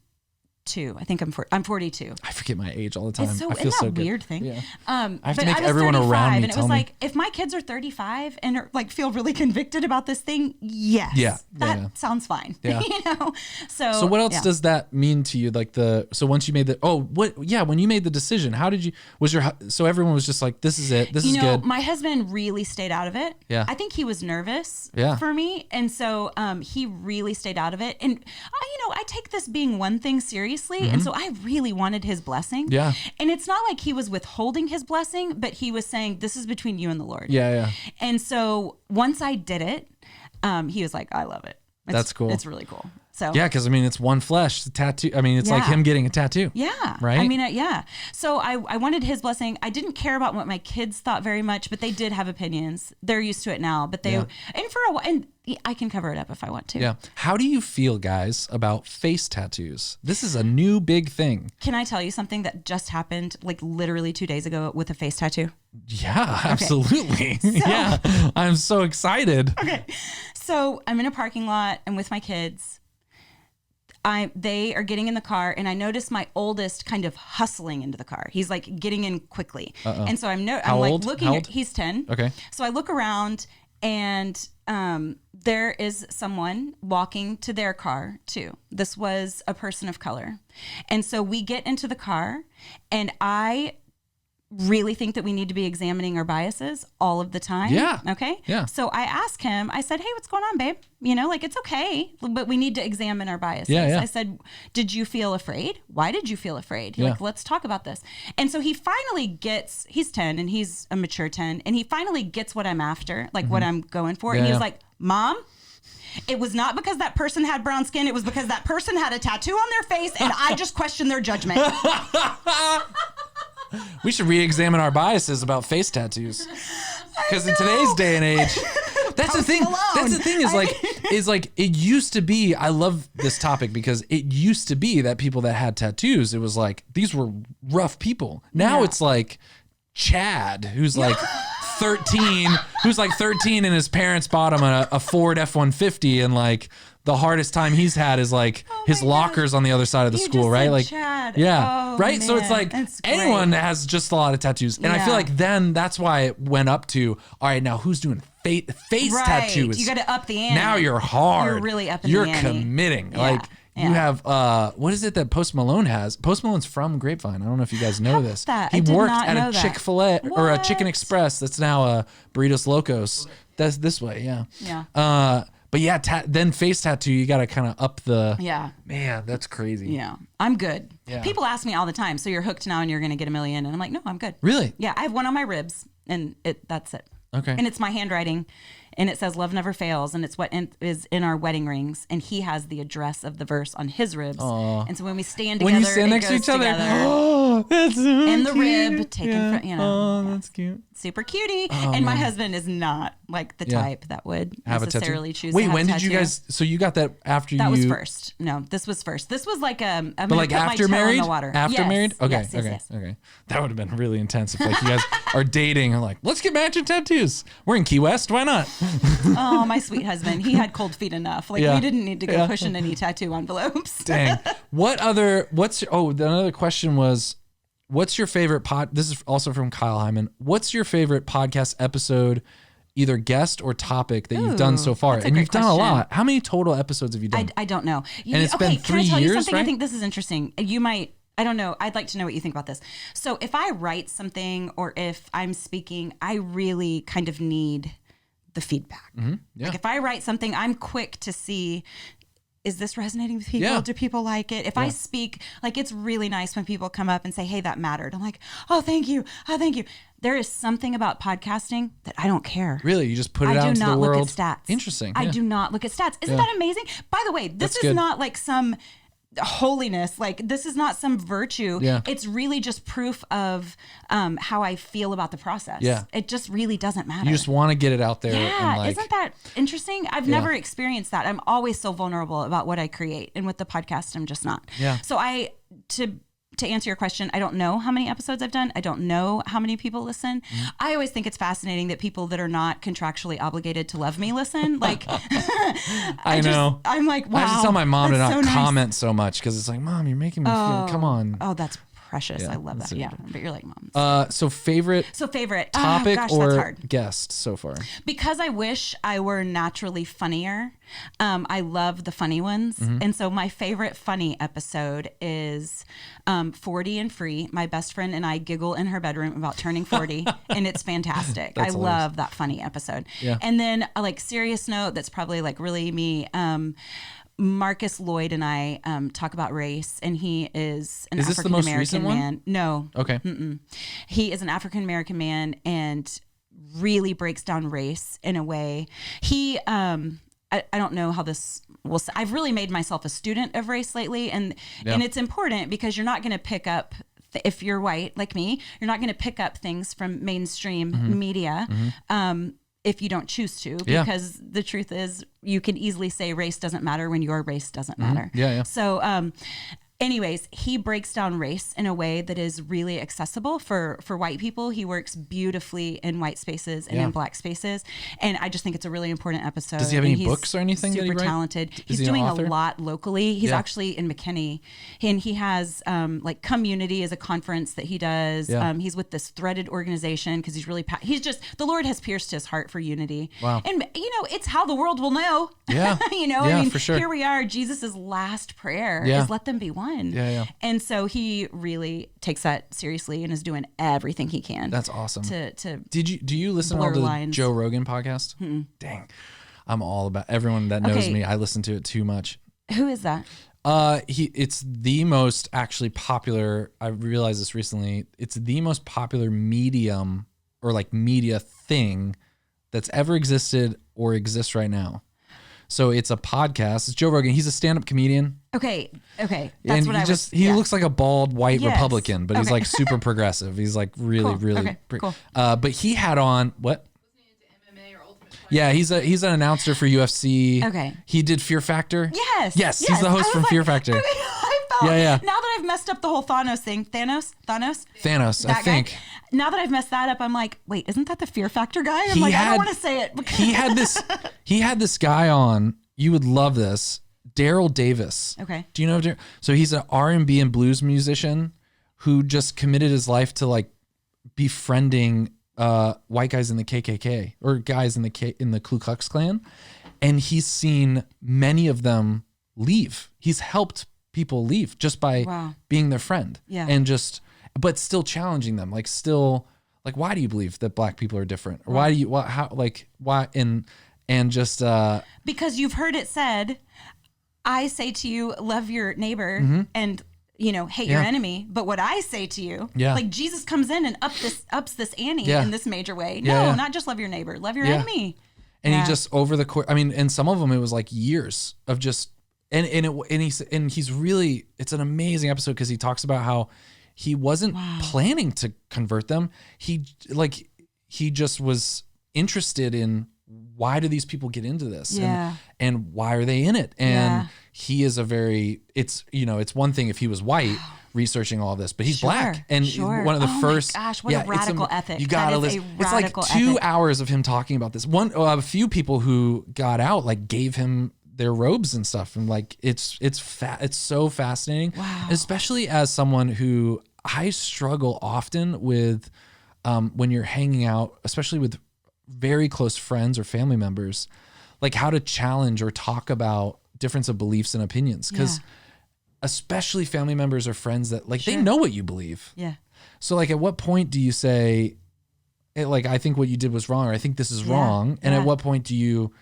I think I'm 42. I forget my age all the time. It's so, I feel isn't so that good. weird thing? Yeah. I have to make everyone around me and it tell was me. like, if my kids are 35 and are, like feel really convicted about this thing, yes, that sounds fine. Yeah. You know. So what else does that mean to you? Like so once you made when you made the decision, how did you? So everyone was just like, this is it. This is good. My husband really stayed out of it. Yeah. I think he was nervous for me, and so he really stayed out of it. And I take this being one thing seriously, and so I really wanted his blessing. Yeah. And it's not like he was withholding his blessing, but he was saying, this is between you and the Lord. Yeah, yeah. And so once I did it, he was like, I love it. That's cool. It's really cool. So yeah, because I mean, it's one flesh. The tattoo. I mean, it's like him getting a tattoo. Yeah. Right. I mean, yeah. So I wanted his blessing. I didn't care about what my kids thought very much, but they did have opinions. They're used to it now, but and for a while, and I can cover it up if I want to. Yeah. How do you feel, guys, about face tattoos? This is a new big thing. Can I tell you something that just happened like literally 2 days ago with a face tattoo? Yeah, absolutely. Yeah. I'm so excited. Okay. So I'm in a parking lot. I'm with my kids. They are getting in the car, and I notice my oldest kind of hustling into the car. He's like getting in quickly. And so I'm like looking at, he's 10. Okay. So I look around, and there is someone walking to their car too. This was a person of color. And so we get into the car, and I really think that we need to be examining our biases all of the time. Yeah. Okay. Yeah. So I asked him, I said, hey, what's going on, babe? Like, it's okay, but we need to examine our biases. Yeah. I said, did you feel afraid? Why did you feel afraid? Like, let's talk about this. And so he finally gets, he's 10 and he's a mature 10, and he finally gets what I'm after, like what I'm going for. And he was like, Mom, it was not because that person had brown skin. It was because that person had a tattoo on their face, and I just questioned their judgment. We should re-examine our biases about face tattoos, because in today's day and age, that's the thing. That's the thing is like it used to be. I love this topic because it used to be that people that had tattoos, it was like these were rough people. Now it's like Chad, who's like 13, and his parents bought him a Ford F-150, and like the hardest time he's had is like his locker's on the other side of the school, right? Like, Chad. Yeah, right. Man, so it's like anyone has just a lot of tattoos, and I feel like then that's why it went up to, all right, now who's doing face tattoos? You got to up the ante. Now you're hard. You're really upping the ante. You're committing. Like you have what is it that Post Malone has? Post Malone's from Grapevine. I don't know if you guys know this. He worked at a Chick-fil-A or a Chicken Express that's now a Burritos Locos. That's this way, yeah. Yeah. But yeah, then face tattoo, you got to kind of up the... Yeah. Man, that's crazy. Yeah. I'm good. Yeah. People ask me all the time, so you're hooked now and you're going to get $1 million. And I'm like, no, I'm good. Really? Yeah, I have one on my ribs, and that's it. Okay. And it's my handwriting, and it says love never fails, and it's what is in our wedding rings, and he has the address of the verse on his ribs. Aww. And so when we stand together, when you stand next to each other, oh, that's so in the cute. rib, taken from, Oh, that's cute. Super cutie. Oh, and my husband is not like the type that would have necessarily choose. Wait, to have when a did you guys? So you got that after that was first. No, this was first. This was like I'm but like after married. In the water. After married. Okay. Yes. Okay. That would have been really intense if like you guys are dating and like, let's get matching tattoos. We're in Key West. Why not? Oh, my sweet husband. He had cold feet enough. Like, we didn't need to go pushing any tattoo envelopes. Dang. Another question was, what's your favorite this is also from Kyle Hyman. What's your favorite podcast episode, either guest or topic that you've done so far? And you've done a lot. How many total episodes have you done? I don't know. And it's been 3 years, can I tell you something? right? I think this is interesting. You might, I don't know. I'd like to know what you think about this. So if I write something or if I'm speaking, I really kind of need the feedback. Yeah. Like if I write something, I'm quick to see, is this resonating with people? Yeah. Do people like it? If I speak, like, it's really nice when people come up and say, hey, that mattered. I'm like, oh, thank you. Oh, thank you. There is something about podcasting that I don't care. Really? You just put it out into the world? I do not look at stats. Interesting. I do not look at stats. Isn't that amazing? By the way, this is not like some holiness. Like, this is not some virtue. Yeah. It's really just proof of how I feel about the process. Yeah. It just really doesn't matter. You just want to get it out there. Yeah, and like, isn't that interesting? I've never experienced that. I'm always so vulnerable about what I create, and with the podcast, I'm just not. Yeah. So to answer your question, I don't know how many episodes I've done. I don't know how many people listen. I always think it's fascinating that people that are not contractually obligated to love me listen. Like, I know. I'm like, wow. I have to tell my mom to that's not so nice. comment so much because it's like, Mom, you're making me feel. Come on. Oh, that's precious. Yeah, I love that. that's Yeah, but you're like, Mom. So favorite Favorite topic gosh, or that's hard. guest so far? Because I wish I were naturally funnier. I love the funny ones. And so my favorite funny episode is 40 and Free. My best friend and I giggle in her bedroom about turning 40, and it's fantastic. I love that funny episode. Yeah. And then like serious note, that's probably like really me. Marcus Lloyd and I talk about race, and he is an African American man. No. Okay. He is an African American man and really breaks down race in a way. He, I don't know how this will. I've really made myself a student of race lately, and it's important because you're not going to pick up. If you're white like me, you're not going to pick up things from mainstream media. If you don't choose to, because the truth is you can easily say race doesn't matter when your race doesn't matter. So, anyways, he breaks down race in a way that is really accessible for white people. He works beautifully in white spaces and in black spaces. And I just think it's a really important episode. Does he have any books or anything that he super writes? talented. Is He's he an doing a author? lot locally. He's actually in McKinney, and he has like Community is a conference that he does. He's with this threaded organization because he's really, he's just, the Lord has pierced his heart for unity. Wow. And it's how the world will know. Yeah. I mean, for sure. here we are. Jesus's last prayer is let them be one. Yeah. And so he really takes that seriously and is doing everything he can. That's awesome. To do you listen to blur all the lines. Joe Rogan podcast? Dang. I'm all about everyone that knows me. I listen to it too much. Who is that? It's the most actually popular. I realized this recently. It's the most popular medium or like media thing that's ever existed or exists right now. So it's a podcast. It's Joe Rogan. He's a stand-up comedian. Okay. That's And what he looks like a bald white Yes. Republican, but he's like super progressive. He's like really, really. Cool. But he had on what? Yeah, he's an announcer for UFC. Okay. He did Fear Factor. Yes. He's the host from Fear Factor. I felt, Yeah. Now that I've messed up the whole Thanos thing, Thanos, Thanos, I that think. guy. Now that I've messed that up, I'm like, wait, isn't that the Fear Factor guy? I'm I don't want to say it. He had this guy on. You would love this, Daryl Davis. Okay. Do you know Daryl? So he's an R&B and blues musician who just committed his life to like befriending white guys in the KKK or guys in the Ku Klux Klan, and he's seen many of them leave. He's helped people leave just by being their friend, and but still challenging them, like still like, why do you believe that black people are different, or why do you why and just because you've heard it said, I say to you, love your neighbor and hate your enemy. But what I say to you, like Jesus comes in and ups this ante in this major way. No, not just love your neighbor, love your enemy. And he just over the course, I mean, and some of them it was like years of just and he's really, it's an amazing episode because he talks about how he wasn't planning to convert them. He just was interested in, why do these people get into this? And why are they in it? And he is it's one thing if he was white, researching all this, but he's Sure, black, and sure. one of the Oh my first. gosh, what a radical ethic. You gotta That is listen. a It's like radical 2 ethic. hours of him talking about this. A few people who got out like gave him their robes and stuff, and like it's so fascinating. Wow. Especially as someone who I struggle often with when you're hanging out, especially with very close friends or family members, like how to challenge or talk about difference of beliefs and opinions, because especially family members or friends that like they know what you believe. Yeah. So like at what point do you say like I think what you did was wrong, or I think this is wrong, and at what point do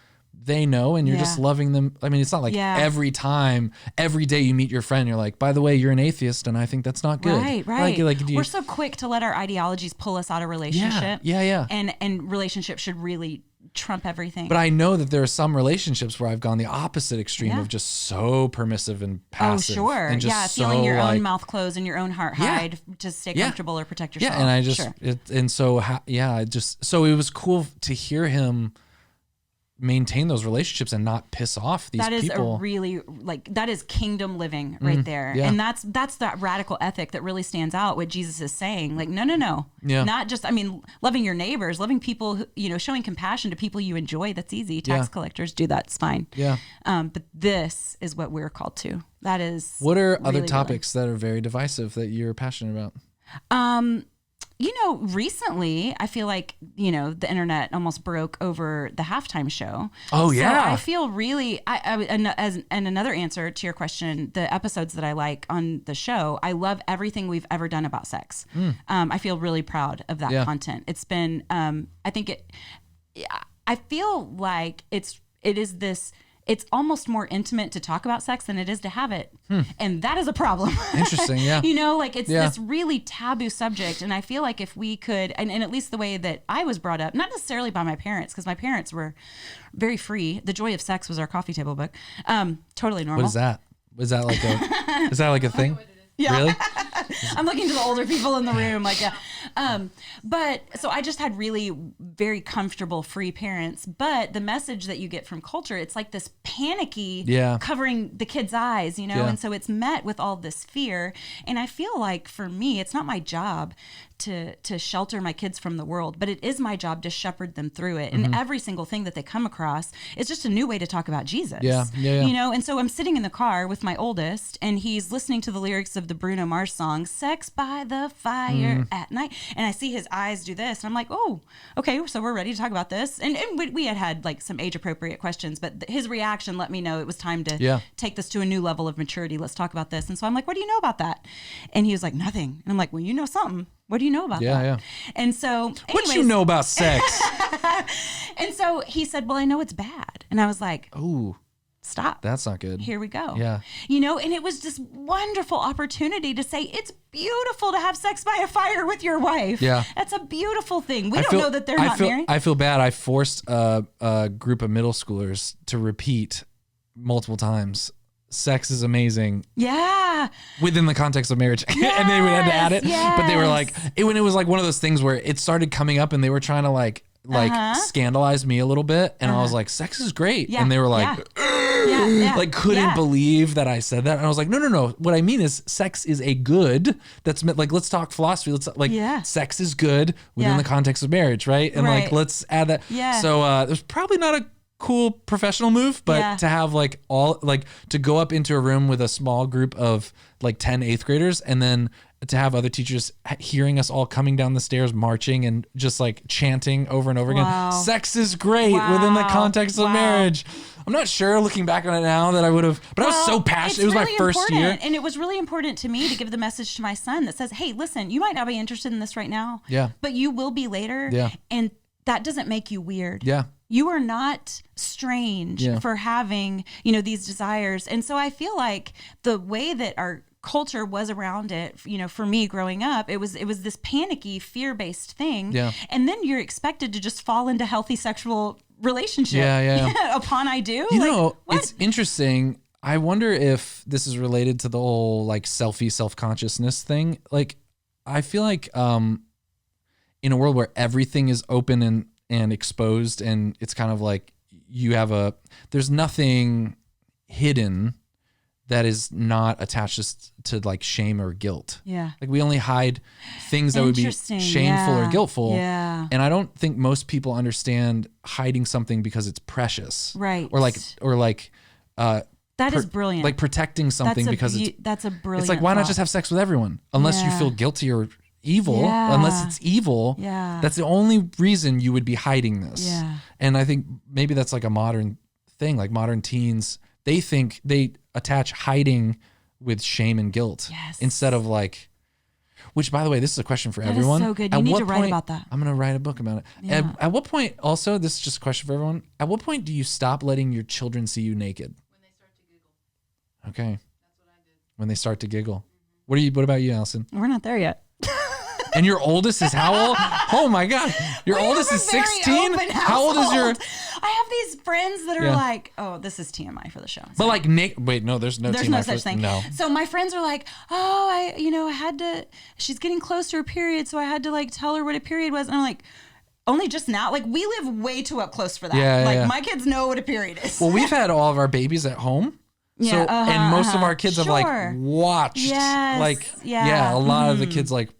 they know and you're just loving them? I mean, it's not like every day you meet your friend, you're like, by the way, you're an atheist and I think that's not good. Right. Like we're so quick to let our ideologies pull us out of relationship. Yeah. And relationships should really trump everything. But I know that there are some relationships where I've gone the opposite extreme of just so permissive and passive. Oh, sure. And just feeling your like, own mouth closed and your own heart hide to stay comfortable or protect yourself. Yeah, and I just so it was cool to hear him maintain those relationships and not piss off these people. That is a really that is kingdom living right there. Yeah. And that's that radical ethic that really stands out, what Jesus is saying. Like, no. Yeah. Not just, loving your neighbors, loving people, showing compassion to people you enjoy. That's easy. Tax collectors do that. It's fine. Yeah. But this is what we're called to. That is. What are other topics that are very divisive that you're passionate about? Recently, I feel like, the internet almost broke over the halftime show. Oh, yeah. So I feel really, and another answer to your question, the episodes that I like on the show, I love everything we've ever done about sex. I feel really proud of that content. It's been, I feel like it's almost more intimate to talk about sex than it is to have it. And that is a problem. Interesting, yeah. It's this really taboo subject. And I feel like if we could, and at least the way that I was brought up, not necessarily by my parents, because my parents were very free. The Joy of Sex was our coffee table book. Totally normal. What is that? Is that like a thing? Yeah. Really? I'm looking to the older people in the room, but so I just had really very comfortable, free parents. But the message that you get from culture, it's like this panicky covering the kids' eyes, and so it's met with all this fear. And I feel like for me, it's not my job to shelter my kids from the world, but it is my job to shepherd them through it. And every single thing that they come across is just a new way to talk about Jesus. Yeah. And so I'm sitting in the car with my oldest, and he's listening to the lyrics of the Bruno Mars song, Sex by the Fire at Night. And I see his eyes do this, and I'm like, oh, okay, so we're ready to talk about this. And we had like some age appropriate questions, but his reaction let me know it was time to take this to a new level of maturity. Let's talk about this. And so I'm like, what do you know about that? And he was like, nothing. And I'm like, well, you know something. What do you know about that? Yeah. And so, what do you know about sex? And so he said, well, I know it's bad. And I was like, ooh, stop. That's not good. Here we go. Yeah. And it was this wonderful opportunity to say, it's beautiful to have sex by a fire with your wife. Yeah. That's a beautiful thing. We don't know that they're not married. I feel bad. I forced a group of middle schoolers to repeat multiple times, sex is amazing. Yeah. Within the context of marriage. Yes, and they would have to add it. Yes. But they were like, it was like one of those things where it started coming up and they were trying to like scandalize me a little bit. And I was like, sex is great. Yeah. And they were like, like couldn't believe that I said that. And I was like, no. What I mean is sex is a good that's meant like, let's talk philosophy. Let's sex is good within the context of marriage. Right. And like, let's add that. Yeah. So there's probably not a cool professional move, but to have like to go up into a room with a small group of like 10 8th graders and then to have other teachers hearing us all coming down the stairs marching and just like chanting over and over again, sex is great within the context of marriage. I'm not sure looking back on it now that I would have, but I was so passionate. It was really my first year. And it was really important to me to give the message to my son that says, hey, listen, you might not be interested in this right now, but you will be later. Yeah. And that doesn't make you weird. Yeah. You are not strange for having, these desires. And so I feel like the way that our culture was around it, for me growing up, it was this panicky, fear-based thing. Yeah. And then you're expected to just fall into healthy sexual relationship. Yeah. Upon I do. It's interesting. I wonder if this is related to the whole like self-consciousness thing. Like, I feel like in a world where everything is open and exposed, and it's kind of like there's nothing hidden that is not attached just to like shame or guilt. Yeah. Like we only hide things that would be shameful or guiltful. Yeah. And I don't think most people understand hiding something because it's precious. Right. Or like that is brilliant. Like protecting something that's a brilliant. It's like, why not just have sex with everyone? Unless you feel guilty or evil, unless it's evil. Yeah. That's the only reason you would be hiding this. Yeah. And I think maybe that's like a modern thing, like modern teens, they think they attach hiding with shame and guilt instead of like, which by the way, this is a question for everyone. That is so good. You need to write about that. I'm going to write a book about it. Yeah. At what point, also, this is just a question for everyone. At what point do you stop letting your children see you naked? When they start to giggle. Okay. That's what I did. When they start to giggle. What about you, Allison? We're not there yet. And your oldest is how old? Oh my God. Your oldest is 16? How old is your... I have these friends that are like, oh, this is TMI for the show. But like wait, no, there's no There's TMI no such thing. No. So my friends are like, oh, I had to, she's getting close to her period, so I had to like tell her what a period was. And I'm like, only just now? Like we live way too up close for that. Yeah, my kids know what a period is. Well, we've had all of our babies at home. Yeah, so, and most of our kids have like watched, a lot of the kids like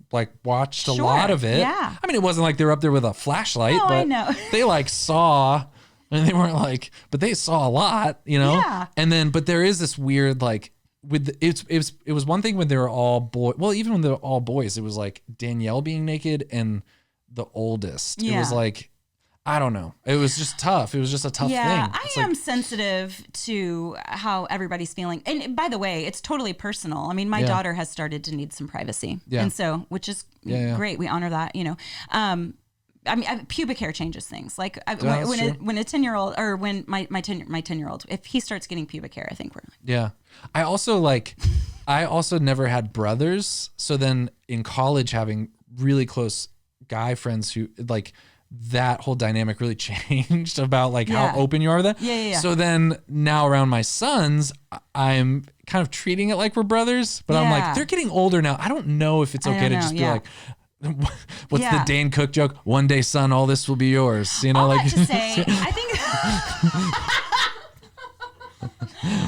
watched a lot of it. Yeah. I mean, it wasn't like they were up there with a flashlight, No, but I know. they like saw, and they weren't like, but they saw a lot, you know? Yeah. And then, but there is this weird, like it was one thing when they were all boys. Well, even when they were all boys, it was like Danielle being naked and the oldest. Yeah. It was like, I don't know. It was just tough. It was just a tough thing. Yeah, It's I am like, sensitive to how everybody's feeling. And by the way, it's totally personal. I mean, my daughter has started to need some privacy. Yeah. And so, which is great. We honor that, you know. I mean, pubic hair changes things. Like when a 10-year-old or when my 10-year-old, if he starts getting pubic hair, I think we're yeah. I also never had brothers. So then in college, having really close guy friends who like that whole dynamic really changed about like how open you are with that. Yeah. So then now around my sons, I'm kind of treating it like we're brothers, but I'm like, they're getting older now. I don't know if it's okay to just be like, what's the Dane Cook joke? One day, son, all this will be yours. You know, all like that to say, I think.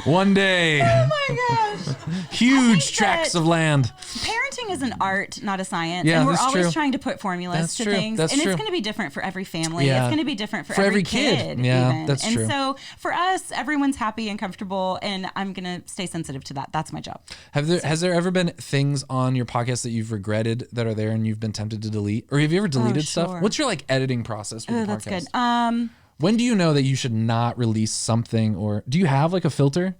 One day. Oh my gosh. Huge tracts of land. Parenting is an art, not a science. Yeah, and we're that's always true. trying to put formulas That's to true. things. That's and true. it's going to be different for every family. Yeah. It's going to be different for For every every kid. kid. Yeah, even. that's true. And so for us, everyone's happy and comfortable, and I'm going to stay sensitive to that. That's my job. Has there ever been things on your podcast that you've regretted that are there and you've been tempted to delete? Or have you ever deleted stuff? What's your like editing process with the podcast? That's good. When do you know that you should not release something, or do you have like a filter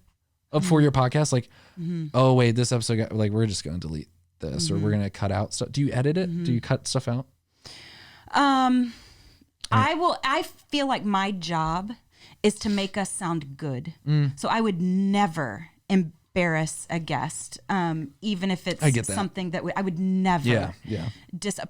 for your podcast? Like, oh wait, this episode got like, we're just going to delete this or we're going to cut out stuff. Do you edit it? Do you cut stuff out? I feel like my job is to make us sound good. So I would never embarrass a guest, even if it's something that I would never. Yeah.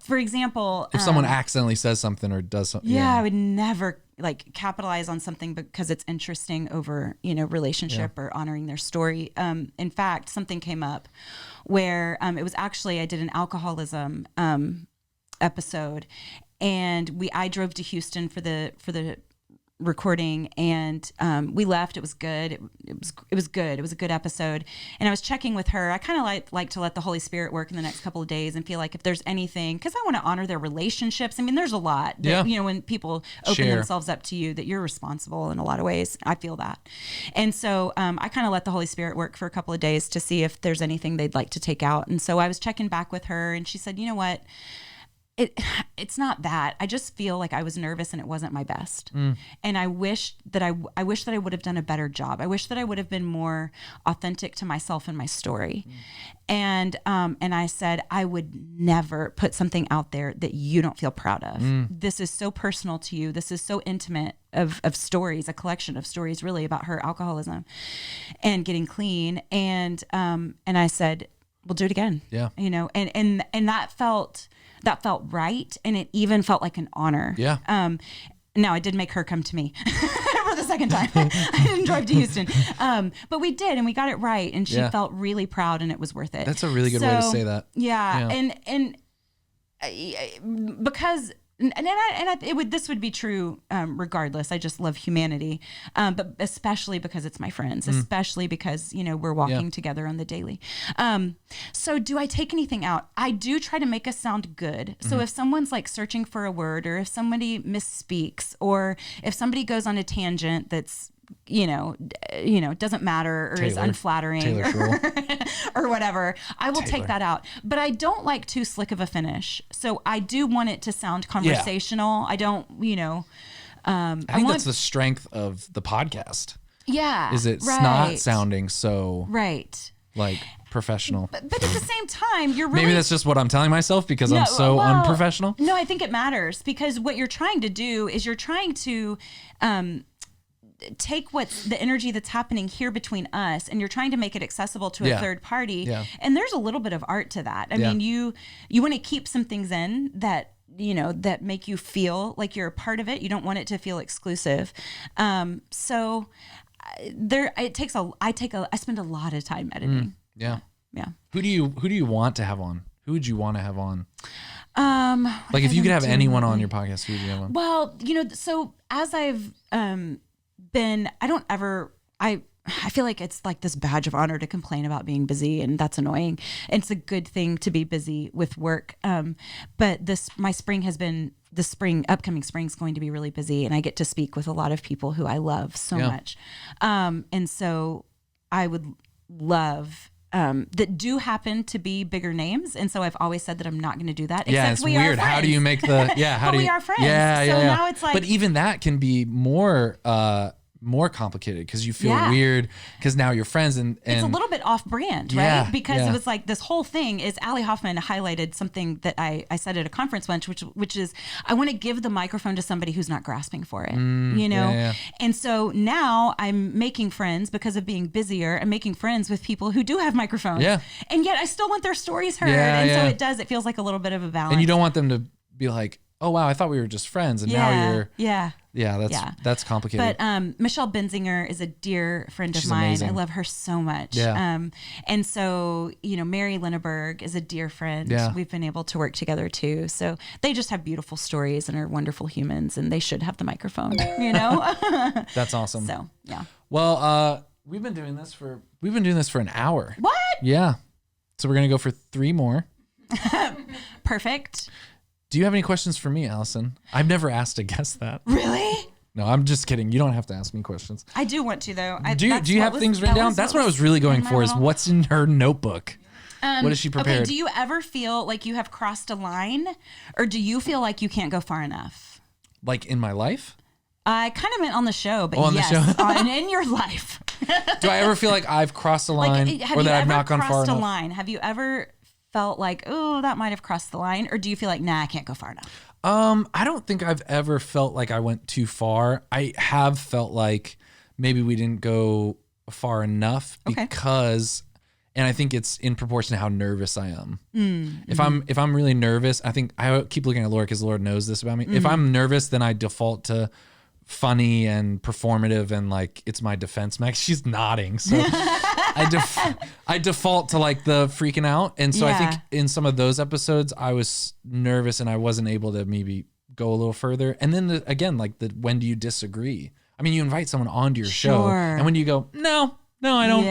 For example, If someone accidentally says something or does something. Yeah, I would never like capitalize on something because it's interesting over, relationship or honoring their story. In fact, something came up where it was actually, I did an alcoholism episode, and I drove to Houston for the recording, and we left. It was good. It was good. It was a good episode. And I was checking with her. I kind of like to let the Holy Spirit work in the next couple of days and feel like if there's anything, because I want to honor their relationships. I mean, there's a lot that, when people open themselves up to you, that you're responsible in a lot of ways. I feel that. And so I kind of let the Holy Spirit work for a couple of days to see if there's anything they'd like to take out. And so I was checking back with her, and she said, you know what? It's not that. I just feel like I was nervous and it wasn't my best. And I wish that I would have done a better job. I wish that I would have been more authentic to myself and my story. And I said, I would never put something out there that you don't feel proud of. This is so personal to you. This is so intimate of stories, a collection of stories really about her alcoholism and getting clean. And I said, we'll do it again. Yeah. And that felt right, and it even felt like an honor. Yeah. Now I did make her come to me for the second time. I didn't drive to Houston, but we did, and we got it right, and she felt really proud, and it was worth it. That's a really good way to say that. Yeah. And because this would be true regardless. I just love humanity, but especially because it's my friends, especially because, we're walking together on the daily. So do I take anything out? I do try to make us sound good. So if someone's like searching for a word, or if somebody misspeaks, or if somebody goes on a tangent that's doesn't matter, or is unflattering, or whatever, I will take that out. But I don't like too slick of a finish. So I do want it to sound conversational. I don't, I think that's the strength of the podcast. Yeah. Is it's not sounding so like professional. But at the same time, you're really... Maybe that's just what I'm telling myself because I'm so unprofessional. No, I think it matters, because what you're trying to do is you're trying to take what's the energy that's happening here between us, and you're trying to make it accessible to a third party. Yeah. And there's a little bit of art to that. I mean, you want to keep some things in that, that make you feel like you're a part of it. You don't want it to feel exclusive. So I spend a lot of time editing. Yeah. Yeah. Who do you want to have on? Who would you want to have on? Like if you could have anyone on your podcast, who would you have on? Well, so as I've I feel like it's like this badge of honor to complain about being busy, and that's annoying. And it's a good thing to be busy with work. But upcoming spring is going to be really busy, and I get to speak with a lot of people who I love so much. And so I would love that do happen to be bigger names, and so I've always said that I'm not going to do that. Yeah, it's weird. How do you make the? Yeah, how do you? We are friends. Yeah, so now it's like. But even that can be more complicated because you feel weird because now you're friends and it's a little bit off brand, right? Because it was like this whole thing is Allie Hoffman highlighted something that I said at a conference once, which is I want to give the microphone to somebody who's not grasping for it, And so now I'm making friends because of being busier. I'm making friends with people who do have microphones, and yet I still want their stories heard, so it feels like a little bit of a balance. And you don't want them to be like, oh wow, I thought we were just friends, and now you're that's complicated. But Michelle Benzinger is a dear friend of mine. Amazing. I love her so much. And so Mary Linneberg is a dear friend. We've been able to work together too. So they just have beautiful stories and are wonderful humans, and they should have the microphone. That's awesome. So well, we've been doing this for an hour. What? Yeah. So we're gonna go for 3 more. Perfect. Do you have any questions for me, Allison? I've never asked a guest that. Really? No, I'm just kidding. You don't have to ask me questions. I do want to, though. Do you have things written down? That's what I was really going for, is what's in her notebook. What is she prepared? Okay, do you ever feel like you have crossed a line, or do you feel like you can't go far enough? Like in my life? I kind of meant on the show, but yes, in your life. Do I ever feel like I've crossed a line, or that I've not gone far enough? Have you ever crossed a line? Have you ever felt like, oh, that might have crossed the line? Or do you feel like, nah, I can't go far enough? I don't think I've ever felt like I went too far. I have felt like maybe we didn't go far enough because, and I think it's in proportion to how nervous I am. If I'm really nervous, I think I keep looking at Laura because Laura knows this about me. If I'm nervous, then I default to funny and performative, and like it's my defense mechanism. She's nodding, so I default to like the freaking out, and so I think in some of those episodes I was nervous and I wasn't able to maybe go a little further. And then again, like when do you disagree? I mean, you invite someone onto your show, and when you go, no, I don't.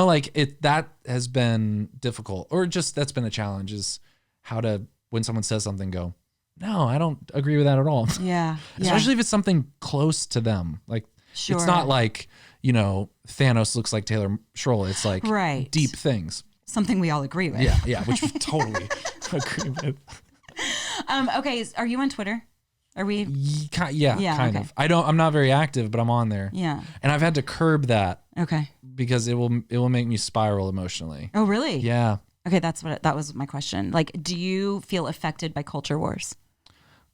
Like that has been difficult, or just that's been a challenge, is how to, when someone says something, go, no, I don't agree with that at all. Especially if it's something close to them. Like, it's not like, Thanos looks like Taylor Schroll. It's like deep things. Something we all agree with. Yeah, which we totally agree with. Okay, are you on Twitter? Are we? Kind of. I'm not very active, but I'm on there. Yeah. And I've had to curb that. Okay. Because it will make me spiral emotionally. Oh, really? Yeah. Okay, that was my question. Like, do you feel affected by culture wars?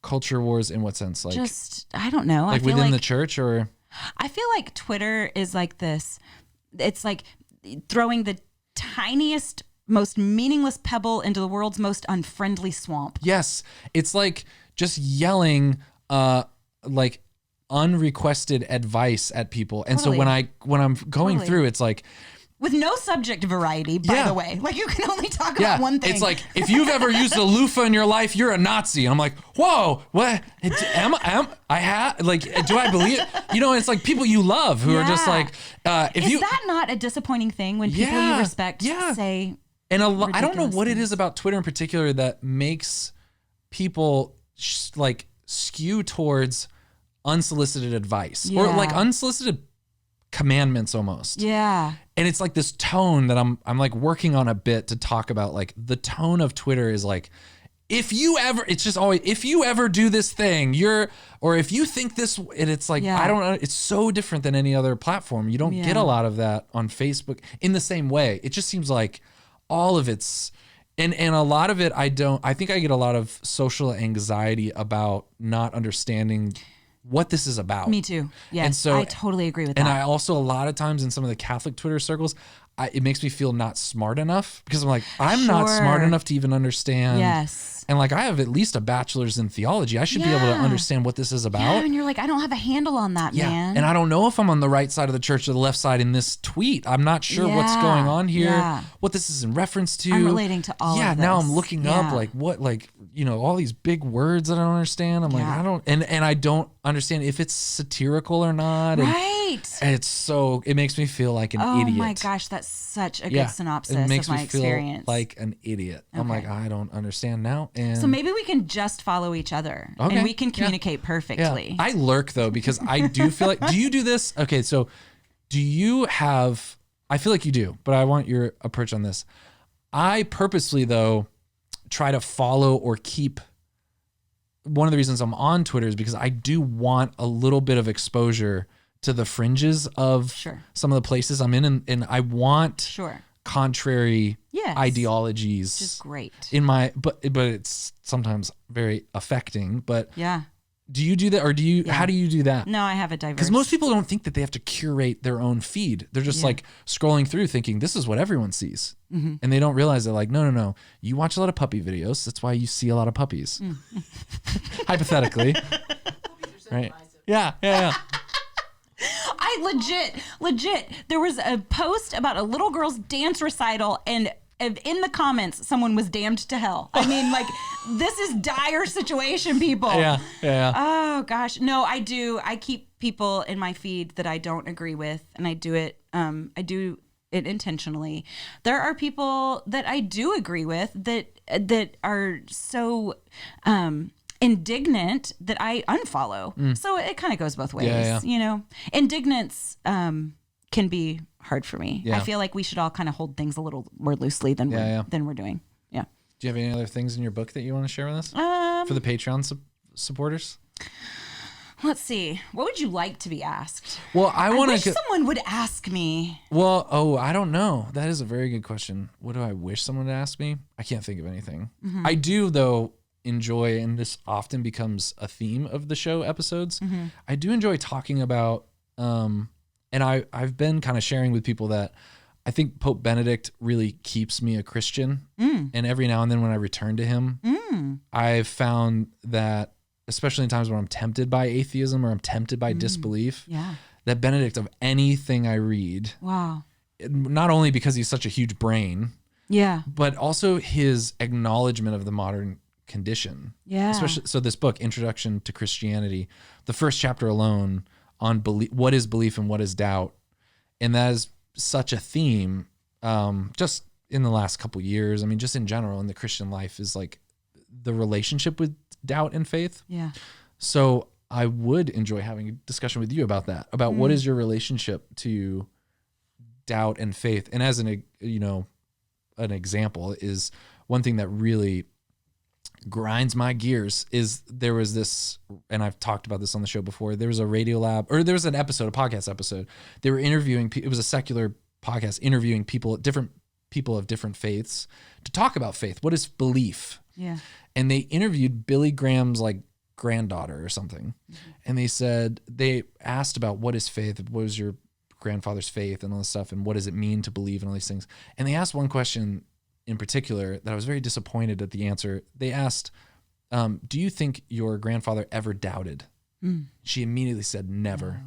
Culture wars in what sense? Like, just, I don't know. Like I feel within the church, or? I feel like Twitter is like this. It's like throwing the tiniest, most meaningless pebble into the world's most unfriendly swamp. Yes. It's like just yelling like unrequested advice at people. And so when I'm going through, it's like, With no subject variety, by the way. Like, you can only talk about one thing. It's like, if you've ever used a loofah in your life, you're a Nazi. And I'm like, whoa, what? Do I believe it? You know, it's like people you love who are just like, is that not a disappointing thing when people you respect say and I don't know what it is about Twitter in particular that makes people like skew towards unsolicited advice or like unsolicited commandments almost. Yeah. And it's like this tone that I'm like working on a bit to talk about. Like the tone of Twitter is like, if you ever do this thing, or if you think this, and it's like, I don't know. It's so different than any other platform. You don't get a lot of that on Facebook in the same way. It just seems like all of it's, and a lot of it, I think I get a lot of social anxiety about not understanding what this is about. Me too. Yes. And so, I totally agree with that. And I also, a lot of times in some of the Catholic Twitter circles, it makes me feel not smart enough because I'm like, I'm not smart enough to even understand. Yes. And like, I have at least a bachelor's in theology. I should be able to understand what this is about. Yeah, and you're like, I don't have a handle on that, man. And I don't know if I'm on the right side of the church or the left side in this tweet. I'm not sure what's going on here, what this is in reference to. I'm relating to all of this. Now I'm looking up like what, like, you know, all these big words that I don't understand. I'm like, I don't, and I don't understand if it's satirical or not. Right. And it's so, it makes me feel like an idiot. Oh my gosh, that's such a good synopsis of my experience. Feel like an idiot. I'm like, I don't understand now. And so maybe we can just follow each other and we can communicate perfectly. Yeah. I lurk though, because I do feel like, do you do this? Okay. So do you have, I feel like you do, but I want your approach on this. I purposely though try to follow or keep, one of the reasons I'm on Twitter is because I do want a little bit of exposure to the fringes of some of the places I'm in, and I want contrary ideologies. Which is great. In my, but it's sometimes very affecting. But do you do that, or do you? How do you do that? No, I have a diverse. Because most people don't think that they have to curate their own feed. They're just like scrolling through, thinking this is what everyone sees, and they don't realize they're like, no. You watch a lot of puppy videos. That's why you see a lot of puppies. Hypothetically, right? Yeah. I legit, there was a post about a little girl's dance recital, and in the comments, someone was damned to hell. I mean, like, this is dire situation, people. Yeah. Oh gosh. No, I do. I keep people in my feed that I don't agree with, and I do it intentionally. There are people that I do agree with that are so indignant that I unfollow. So it kind of goes both ways, you know. Indignance can be hard for me. I feel like we should all kind of hold things a little more loosely than we're doing. Yeah. Do you have any other things in your book that you want to share with us for the Patreon supporters? Let's see. What would you like to be asked? Well, I wish someone would ask me. Well, I don't know. That is a very good question. What do I wish someone would ask me? I can't think of anything. I do, though, enjoy, and this often becomes a theme of the show episodes. I do enjoy talking about, and I've been kind of sharing with people that I think Pope Benedict really keeps me a Christian. And every now and then when I return to him, I've found that, especially in times when I'm tempted by atheism or I'm tempted by disbelief, that Benedict, of anything I read, not only because he's such a huge brain, but also his acknowledgement of the modern condition. Especially, so this book, Introduction to Christianity, the first chapter alone on what is belief and what is doubt. And that is such a theme, just in the last couple of years. I mean, just in general in the Christian life, is like the relationship with doubt and faith. So I would enjoy having a discussion with you about that, about what is your relationship to doubt and faith. And as an example is one thing that really grinds my gears is there was this, and I've talked about this on the show before, there was a Radio Lab, or there was an episode, a podcast episode. They were interviewing, it was a secular podcast, interviewing different people of different faiths to talk about faith. What is belief? And they interviewed Billy Graham's like granddaughter or something. And they asked about what is faith? What was your grandfather's faith and all this stuff? And what does it mean to believe and all these things? And they asked one question in particular that I was very disappointed at the answer. They asked, do you think your grandfather ever doubted? She immediately said never.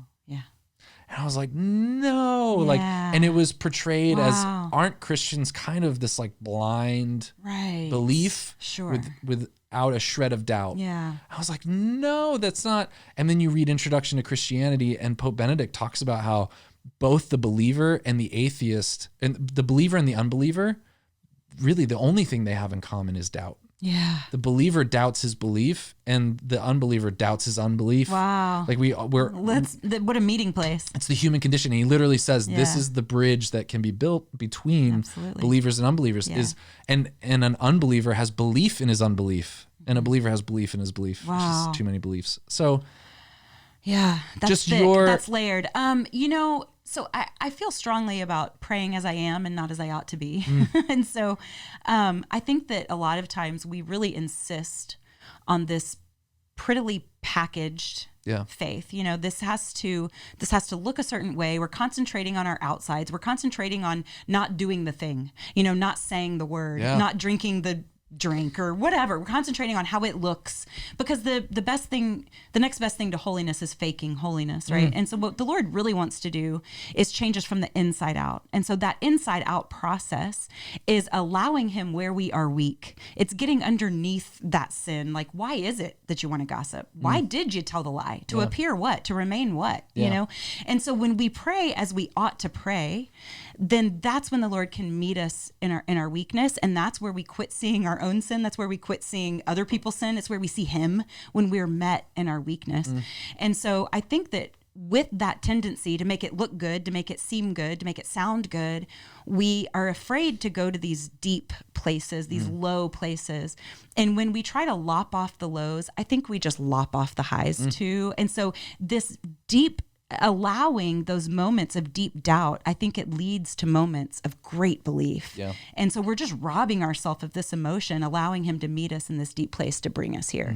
And I was like, no, like, and it was portrayed as, aren't Christians kind of this like blind belief without a shred of doubt? Yeah. I was like, no, that's not. And then you read Introduction to Christianity, and Pope Benedict talks about how both the believer and the atheist, and the believer and the unbeliever, really the only thing they have in common is doubt. Yeah. The believer doubts his belief, and the unbeliever doubts his unbelief. Wow. Like what a meeting place. It's the human condition. He literally says this is the bridge that can be built between believers and unbelievers. And an unbeliever has belief in his unbelief, and a believer has belief in his belief. Wow. Which is too many beliefs. So yeah, that's just thick. That's layered. So I feel strongly about praying as I am and not as I ought to be. And so I think that a lot of times we really insist on this prettily packaged faith. This has to look a certain way. We're concentrating on our outsides. We're concentrating on not doing the thing, not saying the word, not drinking the drink or whatever. We're concentrating on how it looks, because the next best thing to holiness is faking holiness, right? And so what the Lord really wants to do is change us from the inside out. And so that inside out process is allowing him where we are weak. It's getting underneath that sin. Like, why is it that you want to gossip? Why did you tell the lie? To appear what? To remain what? And so when we pray as we ought to pray, then that's when the Lord can meet us in our weakness. And that's where we quit seeing our own sin. That's where we quit seeing other people's sin. It's where we see him when we're met in our weakness. And so I think that with that tendency to make it look good, to make it seem good, to make it sound good, we are afraid to go to these deep places, these low places. And when we try to lop off the lows, I think we just lop off the highs too. And so this deep, allowing those moments of deep doubt, I think it leads to moments of great belief. Yeah. And so we're just robbing ourselves of this emotion, allowing him to meet us in this deep place to bring us here.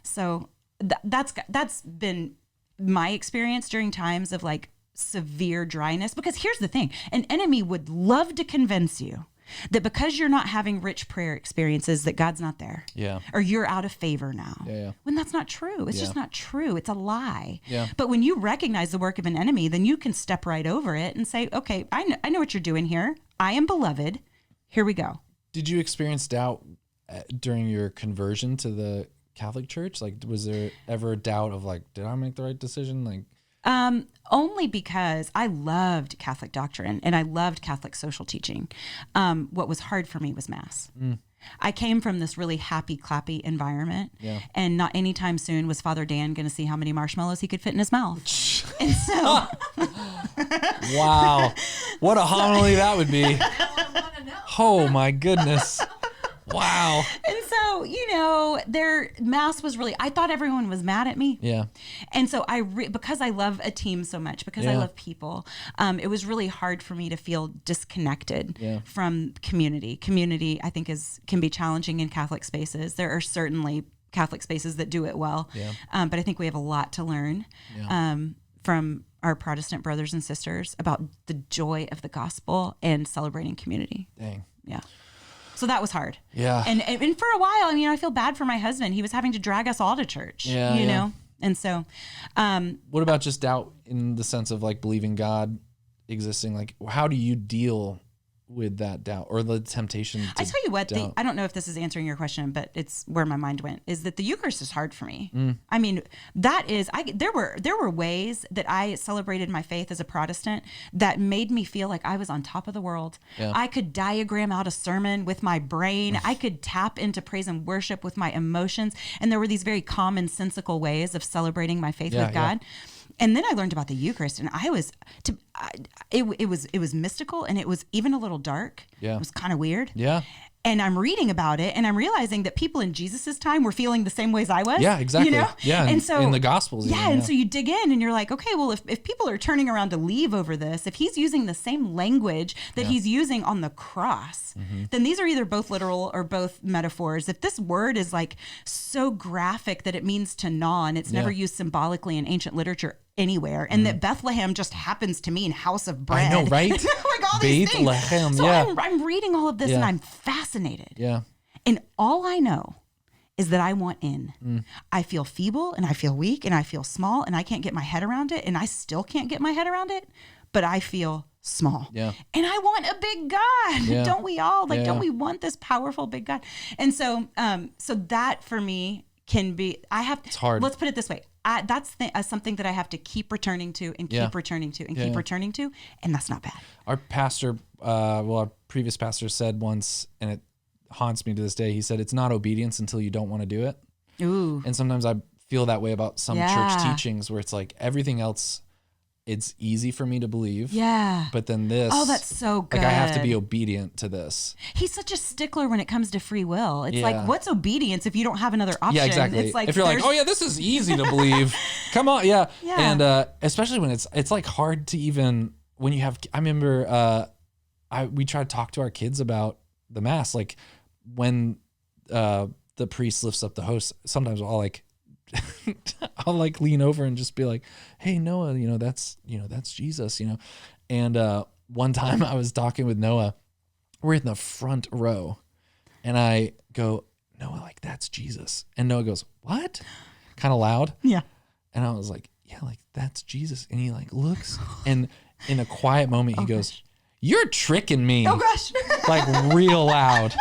So that's been my experience during times of like severe dryness, because here's the thing, an enemy would love to convince you that because you're not having rich prayer experiences that God's not there. Yeah. Or you're out of favor now. Yeah. When that's not true. It's just not true. It's a lie. Yeah. But when you recognize the work of an enemy, then you can step right over it and say, okay, I know what you're doing here. I am beloved. Here we go. Did you experience doubt during your conversion to the Catholic Church? Like, was there ever a doubt of like, did I make the right decision? Like, only because I loved Catholic doctrine and I loved Catholic social teaching. What was hard for me was Mass. I came from this really happy, clappy environment, and not anytime soon was Father Dan going to see how many marshmallows he could fit in his mouth. And so, wow, what a homily that would be! Oh my goodness. Wow. And so, their Mass was really, I thought everyone was mad at me. Yeah. And so because I love a team so much, because I love people, it was really hard for me to feel disconnected from community. Community, I think, can be challenging in Catholic spaces. There are certainly Catholic spaces that do it well. Yeah. But I think we have a lot to learn from our Protestant brothers and sisters about the joy of the gospel and celebrating community. Dang. Yeah. So that was hard. Yeah. And for a while, I feel bad for my husband. He was having to drag us all to church, you know? And so. What about just doubt in the sense of like believing God existing? Like, how do you deal with that doubt or the temptation to I tell you what, I don't know if this is answering your question, but it's where my mind went, is that the Eucharist is hard for me. I mean, there were ways that I celebrated my faith as a Protestant that made me feel like I was on top of the world. Yeah. I could diagram out a sermon with my brain. I could tap into praise and worship with my emotions. And there were these very commonsensical ways of celebrating my faith with God. Yeah. And then I learned about the Eucharist, and it was mystical, and it was even a little dark. Yeah. It was kind of weird. Yeah. And I'm reading about it, and I'm realizing that people in Jesus's time were feeling the same ways I was. Yeah, exactly. Yeah, and so in the Gospels. Yeah, and so you dig in, and you're like, okay, well, if people are turning around to leave over this, if he's using the same language that he's using on the cross, then these are either both literal or both metaphors. If this word is like so graphic that it means to gnaw, and it's never used symbolically in ancient literature anywhere, and that Bethlehem just happens to mean house of bread. I know, right? Like all these things. So I'm reading all of this, and I'm fascinated. Yeah. And all I know is that I want in. I feel feeble and I feel weak and I feel small and I can't get my head around it, and I still can't get my head around it, but I feel small. Yeah. And I want a big God. Yeah. Don't we all? Like, Yeah. don't we want this powerful big God? And so so that for me can be, it's hard. Let's put it this way. That's something that I have to keep returning to and keep returning to and keep returning to. And that's not bad. Our pastor, our previous pastor said once, and it haunts me to this day. He said, it's not obedience until you don't want to do it. Ooh. And sometimes I feel that way about some church teachings where it's like everything else, it's easy for me to believe. Yeah. But then this. Oh, that's so good. Like I have to be obedient to this. He's such a stickler when it comes to free will. It's like, what's obedience if you don't have another option? Yeah, exactly. It's like, if you're like, oh yeah, this is easy to believe. Come on. Yeah. Yeah. And especially when it's like hard to even, when you have, I remember we tried to talk to our kids about the mass. Like when the priest lifts up the host, sometimes I'll like lean over and just be like, hey, Noah, that's Jesus, And one time I was talking with Noah, we're in the front row, and I go, Noah, like, that's Jesus. And Noah goes, what? Kind of loud. Yeah. And I was like, yeah, like, that's Jesus. And he like looks, and in a quiet moment, he goes, you're tricking me. Oh gosh. Like real loud.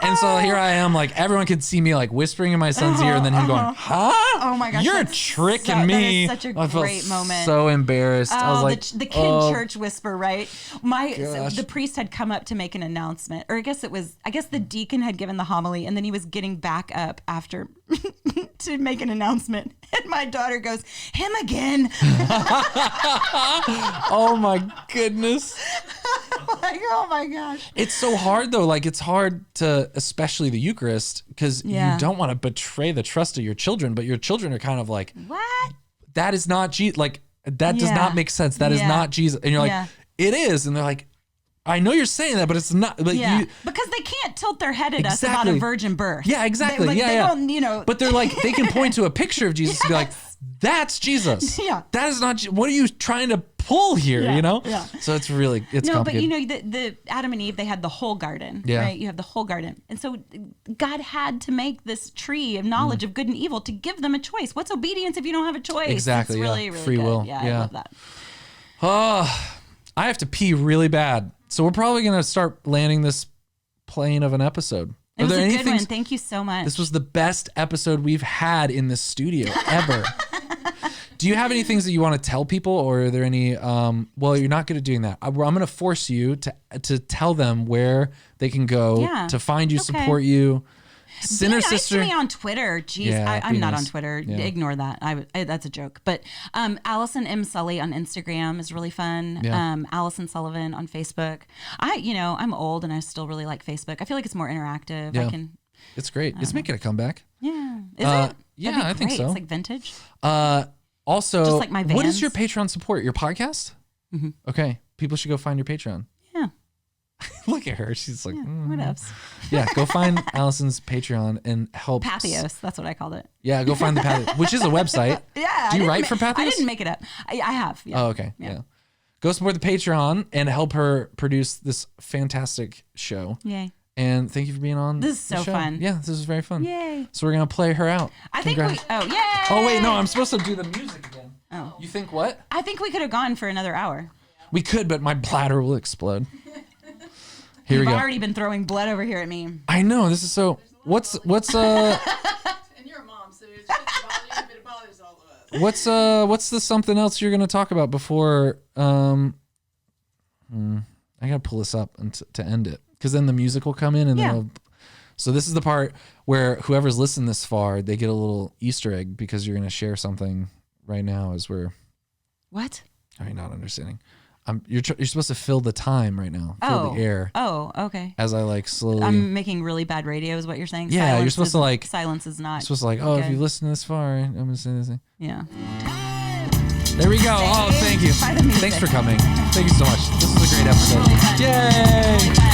And so here I am, like everyone could see me like whispering in my son's ear, and then him going, huh? Oh my gosh. You're tricking me. That is such a I felt great moment. so embarrassed. I was like, the kid church whisper, right? The priest had come up to make an announcement, or I guess the deacon had given the homily, and then he was getting back up after to make an announcement. And my daughter goes, him again. oh my goodness. Like, oh my gosh. It's so hard though. Like it's hard to, especially the Eucharist, because you don't want to betray the trust of your children, but your children are kind of like, what? That is not Jesus. Like that does not make sense. That is not Jesus. And you're like, it is. And they're like, I know you're saying that, but it's not. But because they can't tilt their head at us about a virgin birth. Yeah, exactly. They don't, But they're like, they can point to a picture of Jesus and be like, that's Jesus. Yeah. That is not. What are you trying to pull here? Yeah. So it's really, it's complicated. But the Adam and Eve, they had the whole garden. Yeah. Right. You have the whole garden, and so God had to make this tree of knowledge of good and evil to give them a choice. What's obedience if you don't have a choice? Exactly. It's really, really free good. will. Yeah, I love that. Oh, I have to pee really bad. So we're probably going to start landing this plane of an episode. It was a good one. Thank you so much. This was the best episode we've had in this studio ever. Do you have any things that you want to tell people, or are there any, well, you're not good at doing that. I'm going to force you to tell them where they can go to find you, support you. Be nice to me on Twitter. Jeez, Yeah, I'm not nice. on Twitter. Yeah. Ignore that. That's a joke. But Allison M. Sully on Instagram is really fun. Yeah. Allison Sullivan on Facebook. I'm old and I still really like Facebook. I feel like it's more interactive. Yeah. I can. It's great. It's making a comeback. Yeah. Is it? Yeah, That'd be I think great. so. It's like vintage. Also, Just like my what is Vans. your Patreon support? Your podcast? Mm-hmm. Okay. People should go find your Patreon. Yeah. Look at her. She's like, What else? Yeah, go find Allison's Patreon and help. Pathos. That's what I called it. Yeah, go find the Pathos, which is a website. Yeah. Do you write for Pathos? I didn't make it up. I have. Yeah. Oh, okay. Yeah. Go support the Patreon and help her produce this fantastic show. Yay. And thank you for being on. This is so the show. fun. Yeah, this is very fun. Yay. So we're going to play her out. I think yay. Oh, wait, no, I'm supposed to do the music again. Oh. You think what? I think we could have gone for another hour. We could, but my bladder will explode. Here You've we go. already been throwing blood over here at me. I know, this is so. What's And you're a mom, so it's just bother you, but it bothers all of us. what's the something else you're gonna talk about before? I gotta pull this up and to end it, because then the music will come in and then. So this is the part where whoever's listened this far, they get a little Easter egg, because you're gonna share something right now as we're. What? Are you not understanding? You're supposed to fill the time right now. Fill the air. Oh, okay. As I like slowly. I'm making really bad radio is what you're saying? Yeah, you're supposed to like. Silence is not. You're supposed to like, if you listen this far, I'm going to say this thing. Yeah. There we go. Thank you. By the music. Thanks for coming. Thank you so much. This was a great episode. Really fun. Yay!